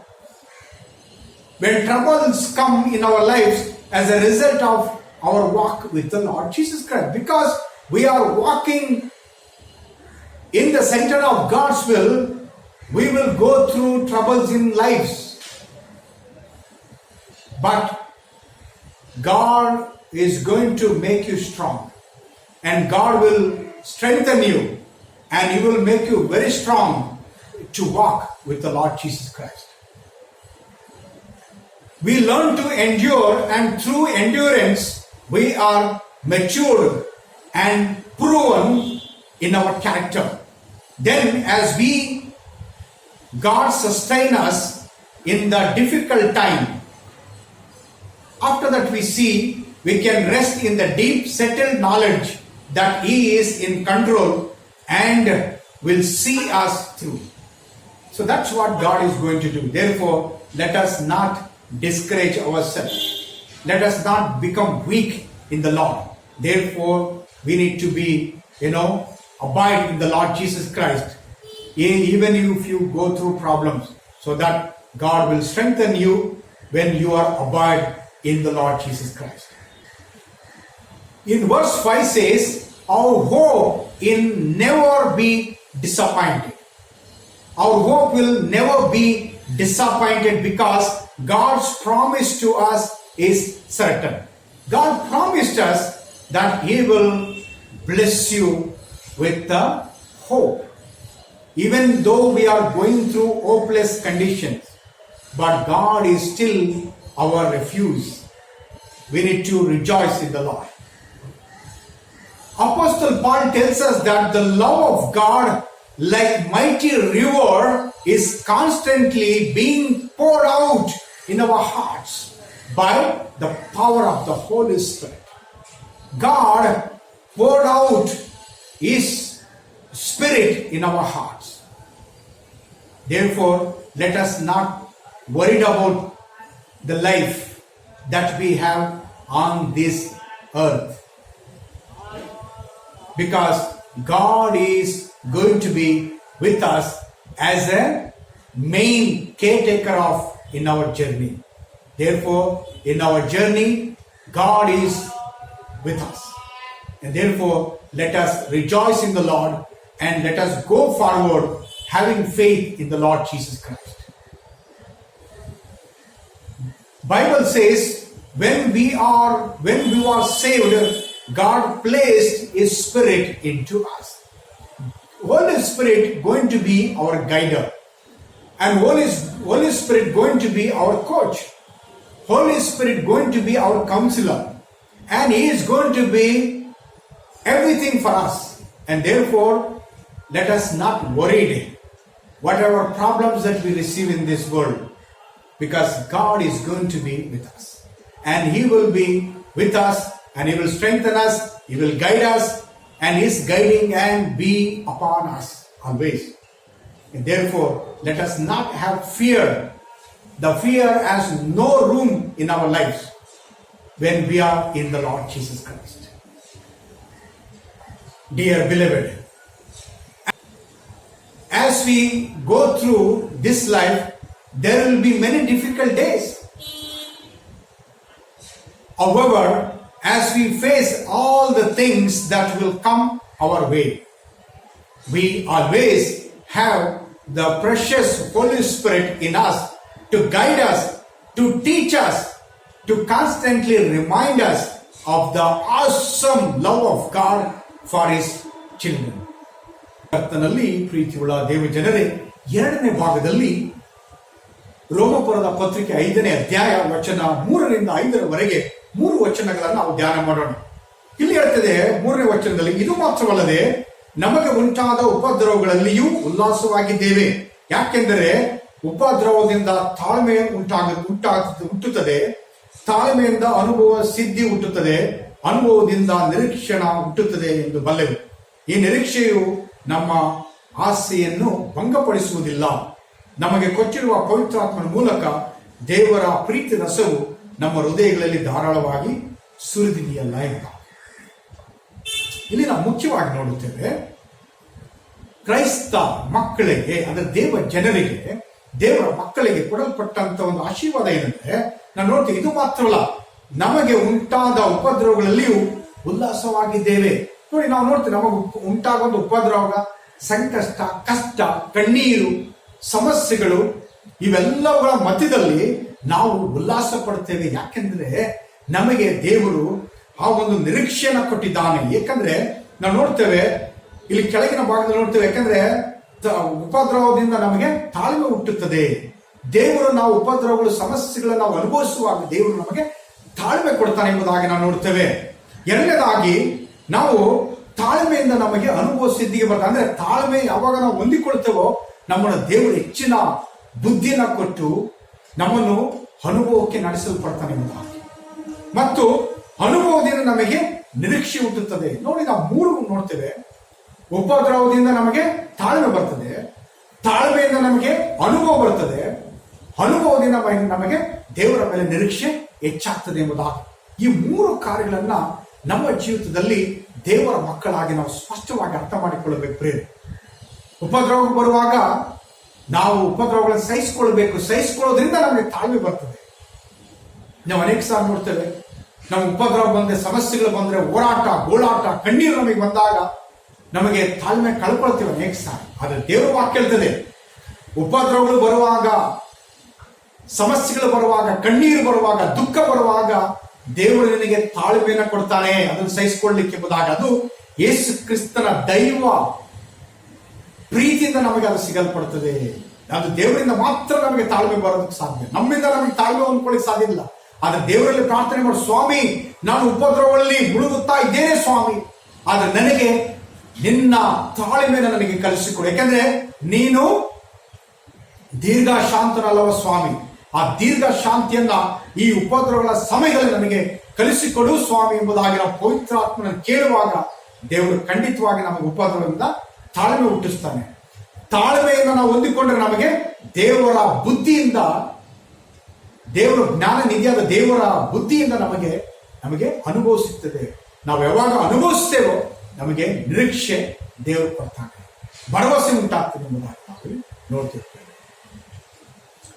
When troubles come in our lives as a result of our walk with the Lord Jesus Christ, because we are walking in the center of God's will, we will go through troubles in lives. But God is going to make you strong, and God will strengthen you, and He will make you very strong to walk with the Lord Jesus Christ. We learn to endure, and through endurance we are matured and proven in our character. Then as God sustain us in the difficult time, after that we can rest in the deep settled knowledge that He is in control and will see us through. So that's what God is going to do. Therefore, let us not discourage ourselves. Let us not become weak in the Lord. Therefore, we need to be, abide in the Lord Jesus Christ, even if you go through problems, so that God will strengthen you when you are abide in the Lord Jesus Christ. In verse 5 says, our hope in never be disappointed. Our hope will never be disappointed because God's promise to us is certain. God promised us that He will bless you with the hope. Even though we are going through hopeless conditions, but God is still our refuge. We need to rejoice in the Lord. Apostle Paul tells us that the love of God, like mighty river, is constantly being poured out in our hearts by the power of the Holy Spirit. God poured out His Spirit in our hearts. Therefore, let us not worry about the life that we have on this earth, because God is going to be with us as a main caretaker in our journey. Therefore, in our journey, God is with us. And therefore, let us rejoice in the Lord and let us go forward having faith in the Lord Jesus Christ. Bible says when we are saved, God placed His Spirit into us. Holy Spirit going to be our guider, and Holy Spirit going to be our coach. Holy Spirit going to be our counselor, and He is going to be everything for us. And therefore, let us not worry whatever problems that we receive in this world, because God is going to be with us, and He will be with us, and He will strengthen us, He will guide us, and His guiding hand be upon us always. And therefore, let us not have fear. The fear has no room in our lives when we are in the Lord Jesus Christ. Dear beloved, as we go through this life, there will be many difficult days. However, as we face all the things that will come our way, we always have the precious Holy Spirit in us to guide us, to teach us, to constantly remind us of the awesome love of God for His children. ಕರ್ತನಲ್ಲಿ ಪ್ರೀತಿಯುಳ್ಳ ದೇವಜನರೇ, ಎರಡನೇ ಭಾಗದಲ್ಲಿ ರೋಮಪುರದ ಪತ್ರಿಕೆ 5ನೇ ಅಧ್ಯಾಯ ವಚನ 3ರಿಂದ 5ರವರೆಗೆ 3 ವಚನಗಳನ್ನು ನಾವು ಧ್ಯಾನ ಮಾಡೋಣ. ಇಲ್ಲಿ ಹೇಳ್ತದೆ 3ನೇ ವಚನದಲ್ಲಿ, ಇದು ಮಾತ್ರವಲ್ಲದೆ ನಮಗೆ ಉಂಟಾದ ಉಪದ್ರವಗಳಲ್ಲಿಯೂ ಉಲ್ಲಾಸವಾಗಿದ್ದೇವೆ. ಯಾಕೆಂದರೆ ಉಪದ್ರವದಿಂದ ತಾಳ್ಮೆ ಹುಟ್ಟುತ್ತದೆ, ತಾಳ್ಮೆಯಿಂದ ಅನುಭವ ಸಿದ್ಧಿ ಹುಟ್ಟುತ್ತದೆ, ಅನುಭವದಿಂದ ನಿರೀಕ್ಷಣ ಹುಟ್ಟುತ್ತದೆ ಎಂದು ಬಲ್ಲೆವು. ಈ ನಿರೀಕ್ಷೆಯು ನಮ್ಮ ಆಸೆಯನ್ನು ಭಂಗಪಡಿಸುವುದಿಲ್ಲ. ನಮಗೆ ಕೊಟ್ಟಿರುವ ಪವಿತ್ರಾತ್ಮನ ಮೂಲಕ ದೇವರ ಪ್ರೀತಿ ರಸವು ನಮ್ಮ ಹೃದಯಗಳಲ್ಲಿ ಧಾರಾಳವಾಗಿ ಸುರಿದಿದೆಯಲ್ಲ ಎಂಬ. ಇಲ್ಲಿ ನಾವು ಮುಖ್ಯವಾಗಿ ನೋಡುತ್ತೇವೆ, ಕ್ರೈಸ್ತ ಮಕ್ಕಳಿಗೆ ಅಂದರೆ ದೇವರ ಮಕ್ಕಳಿಗೆ ಕೊಡಲ್ಪಟ್ಟಂತ ಒಂದು ಆಶೀರ್ವಾದ ಏನಂದ್ರೆ, ನಾವು ನೋಡ್ತೀವಿ, ಇದು ಮಾತ್ರವಲ್ಲ, ನಮಗೆ ಉಂಟಾದ ಉಪದ್ರವಗಳಲ್ಲಿಯೂ ಉಲ್ಲಾಸವಾಗಿದ್ದೇವೆ. ನೋಡಿ, ನಾವು ನೋಡ್ತೀವಿ, ನಮಗೆ ಉಂಟಾಗುವ ಉಪದ್ರವ, ಸಂಕಷ್ಟ, ಕಷ್ಟ, ಕಣ್ಣೀರು, ಸಮಸ್ಯೆಗಳು, ಇವೆಲ್ಲವುಗಳ ಮಧ್ಯದಲ್ಲಿ ನಾವು ಉಲ್ಲಾಸ ಪಡ್ತೇವೆ. ಯಾಕೆಂದ್ರೆ ನಮಗೆ ದೇವರು ಆ ಒಂದು ನಿರೀಕ್ಷೆಯನ್ನು ಕೊಟ್ಟಿದ್ದಾನೆ. ಏಕೆಂದ್ರೆ ನಾವು ನೋಡ್ತೇವೆ, ಇಲ್ಲಿ ಕೆಳಗಿನ ಭಾಗದಲ್ಲಿ ನೋಡ್ತೇವೆ, ಯಾಕಂದ್ರೆ ಉಪದ್ರವದಿಂದ ನಮಗೆ ತಾಳ್ಮೆ ಹುಟ್ಟುತ್ತದೆ. ದೇವರು ನಾವು ಉಪದ್ರವಗಳು, ಸಮಸ್ಯೆಗಳನ್ನು ನಾವು ಅನುಭವಿಸುವಾಗ ದೇವರು ನಮಗೆ ತಾಳ್ಮೆ ಕೊಡ್ತಾನೆ ಎಂಬುದಾಗಿ ನಾವು ನೋಡ್ತೇವೆ. ಎರಡನೇದಾಗಿ, ನಾವು ತಾಳ್ಮೆಯಿಂದ ನಮಗೆ ಅನುಭವ ಸಿದ್ಧಿಗೆ ಬರ್ತದೆ. ಅಂದ್ರೆ ತಾಳ್ಮೆ ಯಾವಾಗ ನಾವು ಹೊಂದಿಕೊಳ್ತೇವೋ ನಮ್ಮನ್ನು ದೇವರು ಹೆಚ್ಚಿನ ಬುದ್ಧಿನ ಕೊಟ್ಟು ನಮ್ಮನ್ನು ಅನುಭವಕ್ಕೆ ನಡೆಸಲ್ಪಡ್ತಾನೆ ಎಂಬುದಾಗಿ. ಮತ್ತು ಅನುಭವದಿಂದ ನಮಗೆ ನಿರೀಕ್ಷೆ ಹುಟ್ಟುತ್ತದೆ. ನೋಡಿ, ನಾವು 3 ನೋಡ್ತೇವೆ. ಉಪದ್ರವದಿಂದ ನಮಗೆ ತಾಳ್ಮೆ ಬರ್ತದೆ, ತಾಳ್ಮೆಯಿಂದ ನಮಗೆ ಅನುಭವ ಬರ್ತದೆ, ಅನುಭವದಿಂದ ನಮಗೆ ದೇವರ ಮೇಲೆ ನಿರೀಕ್ಷೆ ಹೆಚ್ಚಾಗ್ತದೆ ಎಂಬುದಾಗಿ. ಈ 3 ಕಾರ್ಯಗಳನ್ನ ನಮ್ಮ ಜೀವಿತದಲ್ಲಿ ದೇವರ ಮಕ್ಕಳಾಗಿ ನಾವು ಸ್ಪಷ್ಟವಾಗಿ ಅರ್ಥ ಮಾಡಿಕೊಳ್ಳಬೇಕು. ಪ್ರೇರೆ, ಉಪದ್ರವ ಬರುವಾಗ ನಾವು ಉಪದ್ರವಗಳನ್ನು ಸಹಿಸಿಕೊಳ್ಬೇಕು. ಸಹಿಸಿಕೊಳ್ಳೋದ್ರಿಂದ ನಮಗೆ ತಾಳ್ಮೆ ಬರ್ತದೆ. ನಾವು ಅನೇಕ ಸಾರಿ ನೋಡ್ತೇವೆ, ನಮ್ಮ ಉಪದ್ರವ ಬಂದ್ರೆ, ಸಮಸ್ಯೆಗಳು ಬಂದ್ರೆ, ಹೋರಾಟ, ಗೋಳಾಟ, ಕಣ್ಣೀರು ನಮಗೆ ಬಂದಾಗ ನಮಗೆ ತಾಳ್ಮೆ ಕಳ್ಕೊಳ್ತೇವೆ ಅನೇಕ ಸಾರಿ. ಆದ್ರೆ ದೇವರ ವಾಕ್ಯ ಹೇಳ್ತದೆ, ಉಪದ್ರವಗಳು ಬರುವಾಗ, ಸಮಸ್ಯೆಗಳು ಬರುವಾಗ, ಕಣ್ಣೀರು ಬರುವಾಗ, ದುಃಖ ಬರುವಾಗ ದೇವರು ನಿನಗೆ ತಾಳ್ಮೆಯನ್ನು ಕೊಡ್ತಾನೆ, ಅದನ್ನು ಸಹಿಸಿಕೊಳ್ಳಲಿಕ್ಕೆ ಎಂಬುದಾಗಿ. ಅದು ಯೇಸು ಕ್ರಿಸ್ತನ ದೈವ ಪ್ರೀತಿಯಿಂದ ನಮಗೆ ಅದು ಸಿಗಲ್ಪಡ್ತದೆ. ಅದು ದೇವರಿಂದ ಮಾತ್ರ ನಮಗೆ ತಾಳ್ಮೆ ಬರೋದಕ್ಕೆ ಸಾಧ್ಯ. ನಮ್ಮಿಂದ ನಮಗೆ ತಾಳ್ಮೆ ಹೊಂದ್ಕೊಳ್ಳಿಕ್ಕೆ ಸಾಧ್ಯ ಇಲ್ಲ. ಆದ್ರೆ ದೇವರಲ್ಲಿ ಪ್ರಾರ್ಥನೆ ಮಾಡಿ, ಸ್ವಾಮಿ, ನಾನು ಉಪದ್ರವಗಳಲ್ಲಿ ಮುಳುಗುತ್ತಾ ಇದ್ದೇನೆ ಸ್ವಾಮಿ, ಆದ್ರೆ ನನಗೆ ನಿನ್ನ ತಾಳ್ಮೆಯನ್ನು ನನಗೆ ಕಲಿಸಿಕೊಡು. ಯಾಕಂದ್ರೆ ನೀನು ದೀರ್ಘ ಶಾಂತನಲ್ಲವ ಸ್ವಾಮಿ. ಆ ದೀರ್ಘ ಶಾಂತಿಯನ್ನ ಈ ಉಪದ್ರವಗಳ ಸಮಯದಲ್ಲಿ ನನಗೆ ಕಲಿಸಿಕೊಡು ಸ್ವಾಮಿ ಎಂಬುದಾಗಿ ನಾವು ಪವಿತ್ರಾತ್ಮನ ಕೇಳುವಾಗ ದೇವರು ಖಂಡಿತವಾಗಿ ನಮಗೆ ಉಪದ್ರವದಿಂದ ತಾಳ್ಮೆ ಹುಟ್ಟಿಸ್ತಾನೆ. ತಾಳ್ಮೆಯಿಂದ ನಾವು ಹೊಂದಿಕೊಂಡ್ರೆ ನಮಗೆ ದೇವರ ಬುದ್ಧಿಯಿಂದ, ದೇವರ ಜ್ಞಾನ ನಿಧಿಯಾದ ದೇವರ ಬುದ್ಧಿಯಿಂದ ನಮಗೆ ಅನುಭವ ಸಿಗ್ತದೆ. ನಾವು ಯಾವಾಗ ಅನುಭವಿಸ್ತೇವೋ ನಮಗೆ ನಿರೀಕ್ಷೆ ದೇವರು ಕೊಡ್ತಾನೆ, ಭರವಸೆ ಉಂಟಾಗ್ತದೆ ಎಂಬುದಾಗಿ ನಾವು ನೋಡ್ತಿರ್ತೇವೆ.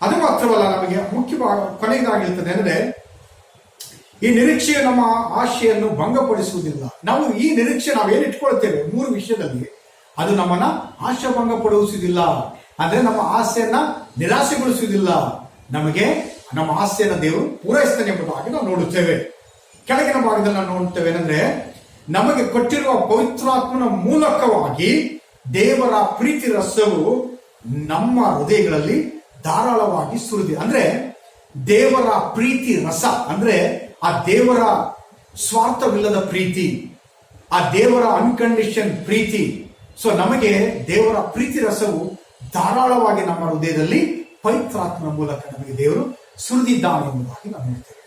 ಅದು ಮಾತ್ರವಲ್ಲ, ನಮಗೆ ಮುಖ್ಯವಾಗಿ ಕೊನೆಯದಾಗಿರ್ತದೆ ಅಂದ್ರೆ, ಈ ನಿರೀಕ್ಷೆಯು ನಮ್ಮ ಆಶೆಯನ್ನು ಭಂಗಪಡಿಸುವುದಿಲ್ಲ. ನಾವು ಈ ನಿರೀಕ್ಷೆ ನಾವೇನು ಇಟ್ಕೊಳ್ತೇವೆ 3 ವಿಷಯದಲ್ಲಿ, ಅದು ನಮ್ಮನ್ನ ಆಶೆ ಭಂಗಪಡಿಸುವುದಿಲ್ಲ. ಅಂದ್ರೆ ನಮ್ಮ ಆಸೆಯನ್ನ ನಿರಾಸೆಗೊಳಿಸುವುದಿಲ್ಲ. ನಮಗೆ ನಮ್ಮ ಆಸೆಯನ್ನು ದೇವರು ಪೂರೈಸ್ತಾನೆ ಎಂಬುದಾಗಿ ನಾವು ನೋಡುತ್ತೇವೆ. ಕೆಳಗಿನ ಭಾಗದಲ್ಲಿ ನಾವು ನೋಡುತ್ತೇವೆ ಏನಂದ್ರೆ, ನಮಗೆ ಕೊಟ್ಟಿರುವ ಪವಿತ್ರಾತ್ಮನ ಮೂಲಕವಾಗಿ ದೇವರ ಪ್ರೀತಿ ರಸವು ನಮ್ಮ ಹೃದಯಗಳಲ್ಲಿ ಧಾರಾಳವಾಗಿ ಸುರಿದಿದೆ. ಅಂದ್ರೆ ದೇವರ ಪ್ರೀತಿ ರಸ ಅಂದ್ರೆ ಆ ದೇವರ ಸ್ವಾರ್ಥವಿಲ್ಲದ ಪ್ರೀತಿ, ಆ ದೇವರ ಅನ್ಕಂಡೀಷನ್ ಪ್ರೀತಿ. ಸೊ ನಮಗೆ ದೇವರ ಪ್ರೀತಿ ರಸವು ಧಾರಾಳವಾಗಿ ನಮ್ಮ ಹೃದಯದಲ್ಲಿ ಪವಿತ್ರಾತ್ಮನ ಮೂಲಕ ನಮಗೆ ದೇವರು ಸುರಿದಿದ್ದಾನೆ ಎಂಬುದಾಗಿ ನಾವು ನೋಡ್ತೇವೆ.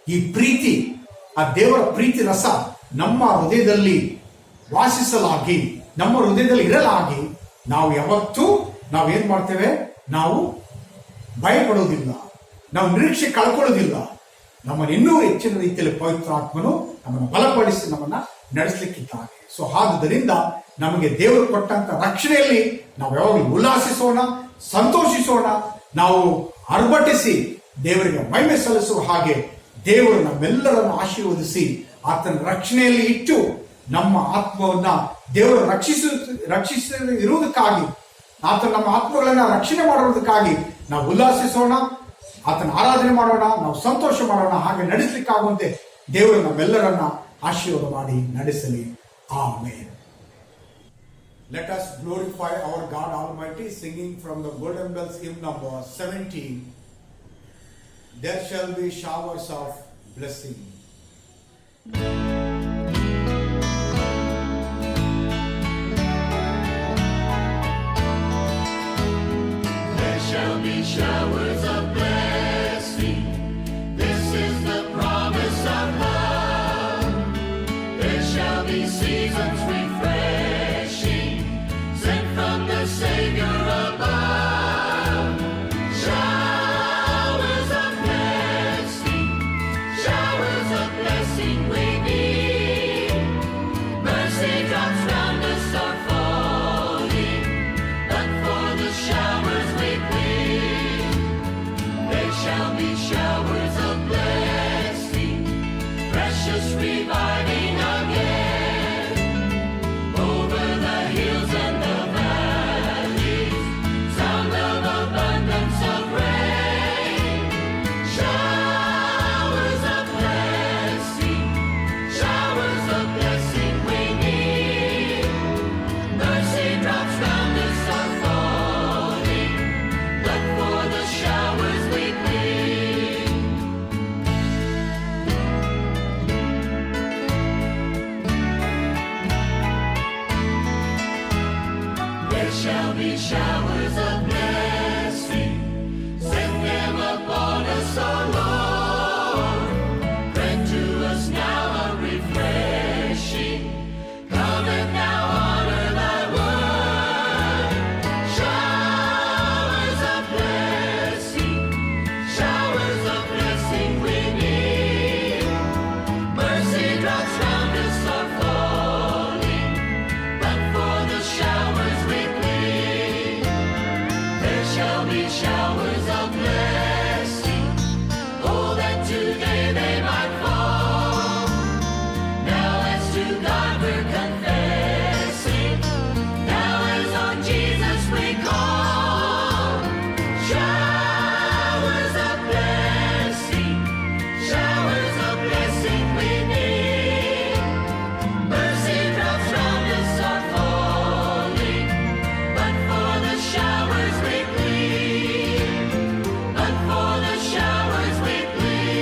ಈ ಪ್ರೀತಿ, ಆ ದೇವರ ಪ್ರೀತಿ ರಸ ನಮ್ಮ ಹೃದಯದಲ್ಲಿ ವಾಸಿಸಲಾಗಿ, ನಮ್ಮ ಹೃದಯದಲ್ಲಿ ಇರಲಾಗಿ, ನಾವು ಯಾವತ್ತೂ ನಾವೇನ್ ಮಾಡ್ತೇವೆ, ನಾವು ಭಯಪಡೋದಿಲ್ಲ, ನಾವು ನಿರೀಕ್ಷೆ ಕಳ್ಕೊಳ್ಳೋದಿಲ್ಲ. ನಮ್ಮನ್ನು ಇನ್ನೂ ಹೆಚ್ಚಿನ ರೀತಿಯಲ್ಲಿ ಪವಿತ್ರಾತ್ಮನು ನಮ್ಮನ್ನು ಬಲಪಡಿಸಿ ನಮ್ಮನ್ನ ನಡೆಸಲಿಕ್ಕಿದ್ದಾನೆ. ಸೊ ಆದುದರಿಂದ ನಮಗೆ ದೇವರು ಕೊಟ್ಟಂತ ರಕ್ಷಣೆಯಲ್ಲಿ ನಾವು ಯಾವಾಗಲೂ ಉಲ್ಲಾಸಿಸೋಣ, ಸಂತೋಷಿಸೋಣ, ನಾವು ಅರ್ಭಟಿಸಿ ದೇವರಿಗೆ ಮಹಿಮೆ ಸಲ್ಲಿಸುವ ಹಾಗೆ ದೇವರು ನಮ್ಮೆಲ್ಲರನ್ನು ಆಶೀರ್ವದಿಸಿ ಆತನ ರಕ್ಷಣೆಯಲ್ಲಿ ಇಟ್ಟು ನಮ್ಮ ಆತ್ಮವನ್ನ ದೇವರು ರಕ್ಷಿಸಿರುವುದಕ್ಕಾಗಿ, ಆತನ ನಮ್ಮ ಆತ್ಮಗಳನ್ನ ರಕ್ಷಣೆ ಮಾಡುವುದಕ್ಕಾಗಿ ನಾವು ಉಲ್ಲಾಸಿಸೋಣ, ಆತನ ಆರಾಧನೆ ಮಾಡೋಣ, ನಾವು ಸಂತೋಷ ಮಾಡೋಣ. ಹಾಗೆ ನಡೆಸಲಿಕ್ಕಾಗುವಂತೆ ದೇವರು ನಮ್ಮೆಲ್ಲರನ್ನ ಆಶೀರ್ವಾದ ಮಾಡಿ ನಡೆಸಲಿ. Amen. Let us glorify our God Almighty, singing from the Golden Bells hymn number 17, there shall be showers of blessing. There shall be showers of blessing. This is the promise of love. There shall be seasons refreshing, sent from the Savior above. Showers of blessing, showers of blessing we need. Mercy drops round us are falling, but for the showers we plead. There shall be showers of blessing, precious reviving again, over the hills and the valleys, sound of abundance of rain. Showers of blessing we need. Mercy drops round us are falling, but for the showers we plead. There shall be showers of blessing, send them upon us, O Lord. Grant to us now a refreshing, come and now honor thy word. Showers of blessing we need. Mercy drops round us are falling, but for the showers we plead. There shall be showers of blessing, oh, that today they might fall. Now as to God we're confessing, now as on Jesus we call. Showers of blessing we need. Mercy drops round us are falling, but for the showers we plead. But for the showers we plead.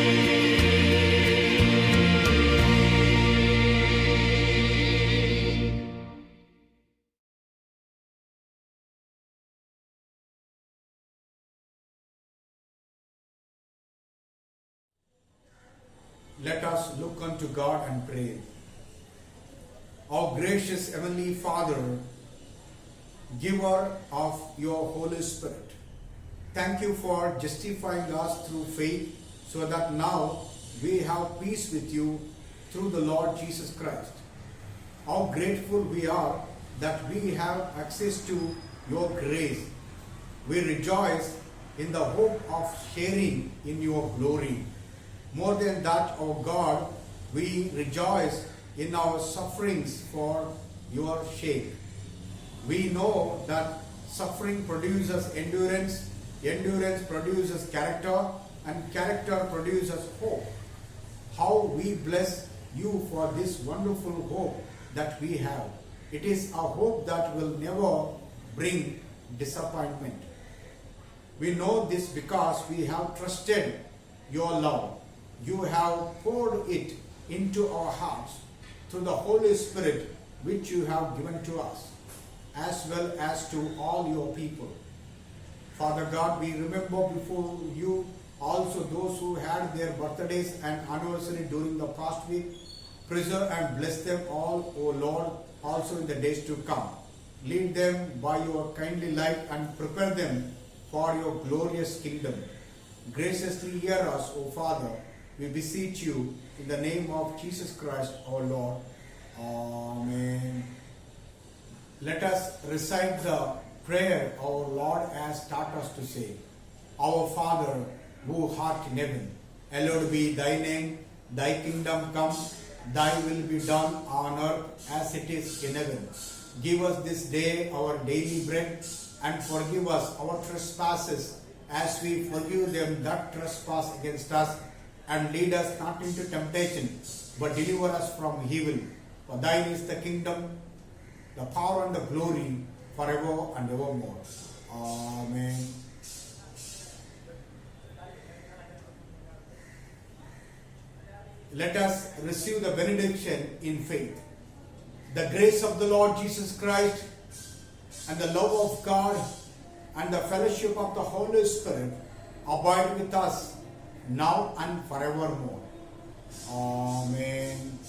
Let us look unto God and pray. Our gracious Heavenly Father, giver of your Holy Spirit, thank you for justifying us through faith so that now we have peace with you through the Lord Jesus Christ. How grateful we are that we have access to your grace. We rejoice in the hope of sharing in your glory. More than that, O God, we rejoice in our sufferings for your sake. We know that suffering produces endurance, endurance produces character, and character produces hope. How we bless you for this wonderful hope that we have. It is a hope that will never bring disappointment. We know this because we have trusted your love. You have poured it into our hearts through the Holy Spirit which you have given to us, as well as to all your people. Father God, we remember before you also those who had their birthdays and anniversary during the past week. Preserve and bless them all, O Lord, also in the days to come. Lead them by your kindly light and prepare them for your glorious kingdom. Graciously hear us, O Father, we beseech you in the name of Jesus Christ, our Lord. Amen. Let us recite the prayer our Lord has taught us to say. Our Father, who art in heaven, hallowed be thy name. Thy kingdom come, thy will be done on earth as it is in heaven. Give us this day our daily bread, and forgive us our trespasses as we forgive them that trespass against us. And lead us not into temptation, but deliver us from evil. For thine is the kingdom, the power and the glory forever and evermore. Amen. Let us receive the benediction in faith. The grace of the Lord Jesus Christ and the love of God and the fellowship of the Holy Spirit abide with us now and forevermore. Amen.